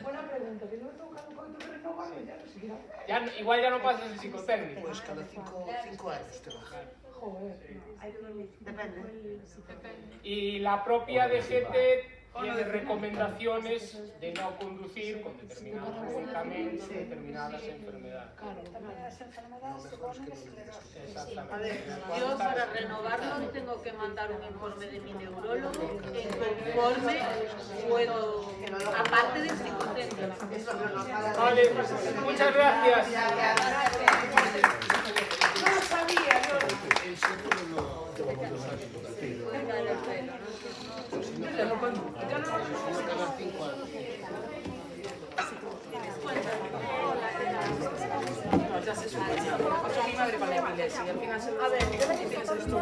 Speaker 7: Buena pregunta, que no me toca un poquito de renovarlo, ya no siquiera.
Speaker 1: Igual ya no pasas el psicotécnico.
Speaker 6: Pues cada 5 años te baja.
Speaker 7: Joder.
Speaker 6: Depende.
Speaker 1: Y la propia DGT tiene recomendaciones de no conducir con determinados medicamentos, determinadas enfermedades.
Speaker 8: Determinadas enfermedades que ponen esclerosis.
Speaker 1: Exactamente.
Speaker 5: yo para renovarlo tengo que mandar un informe de mi neurólogo en conforme puedo, aparte del psicotécnico.
Speaker 1: Vale, muchas gracias.
Speaker 7: No lo sabía,
Speaker 9: Ya se supone. Mi madre con la epilepsia y al final se lo... A ver, ¿qué tienes esto?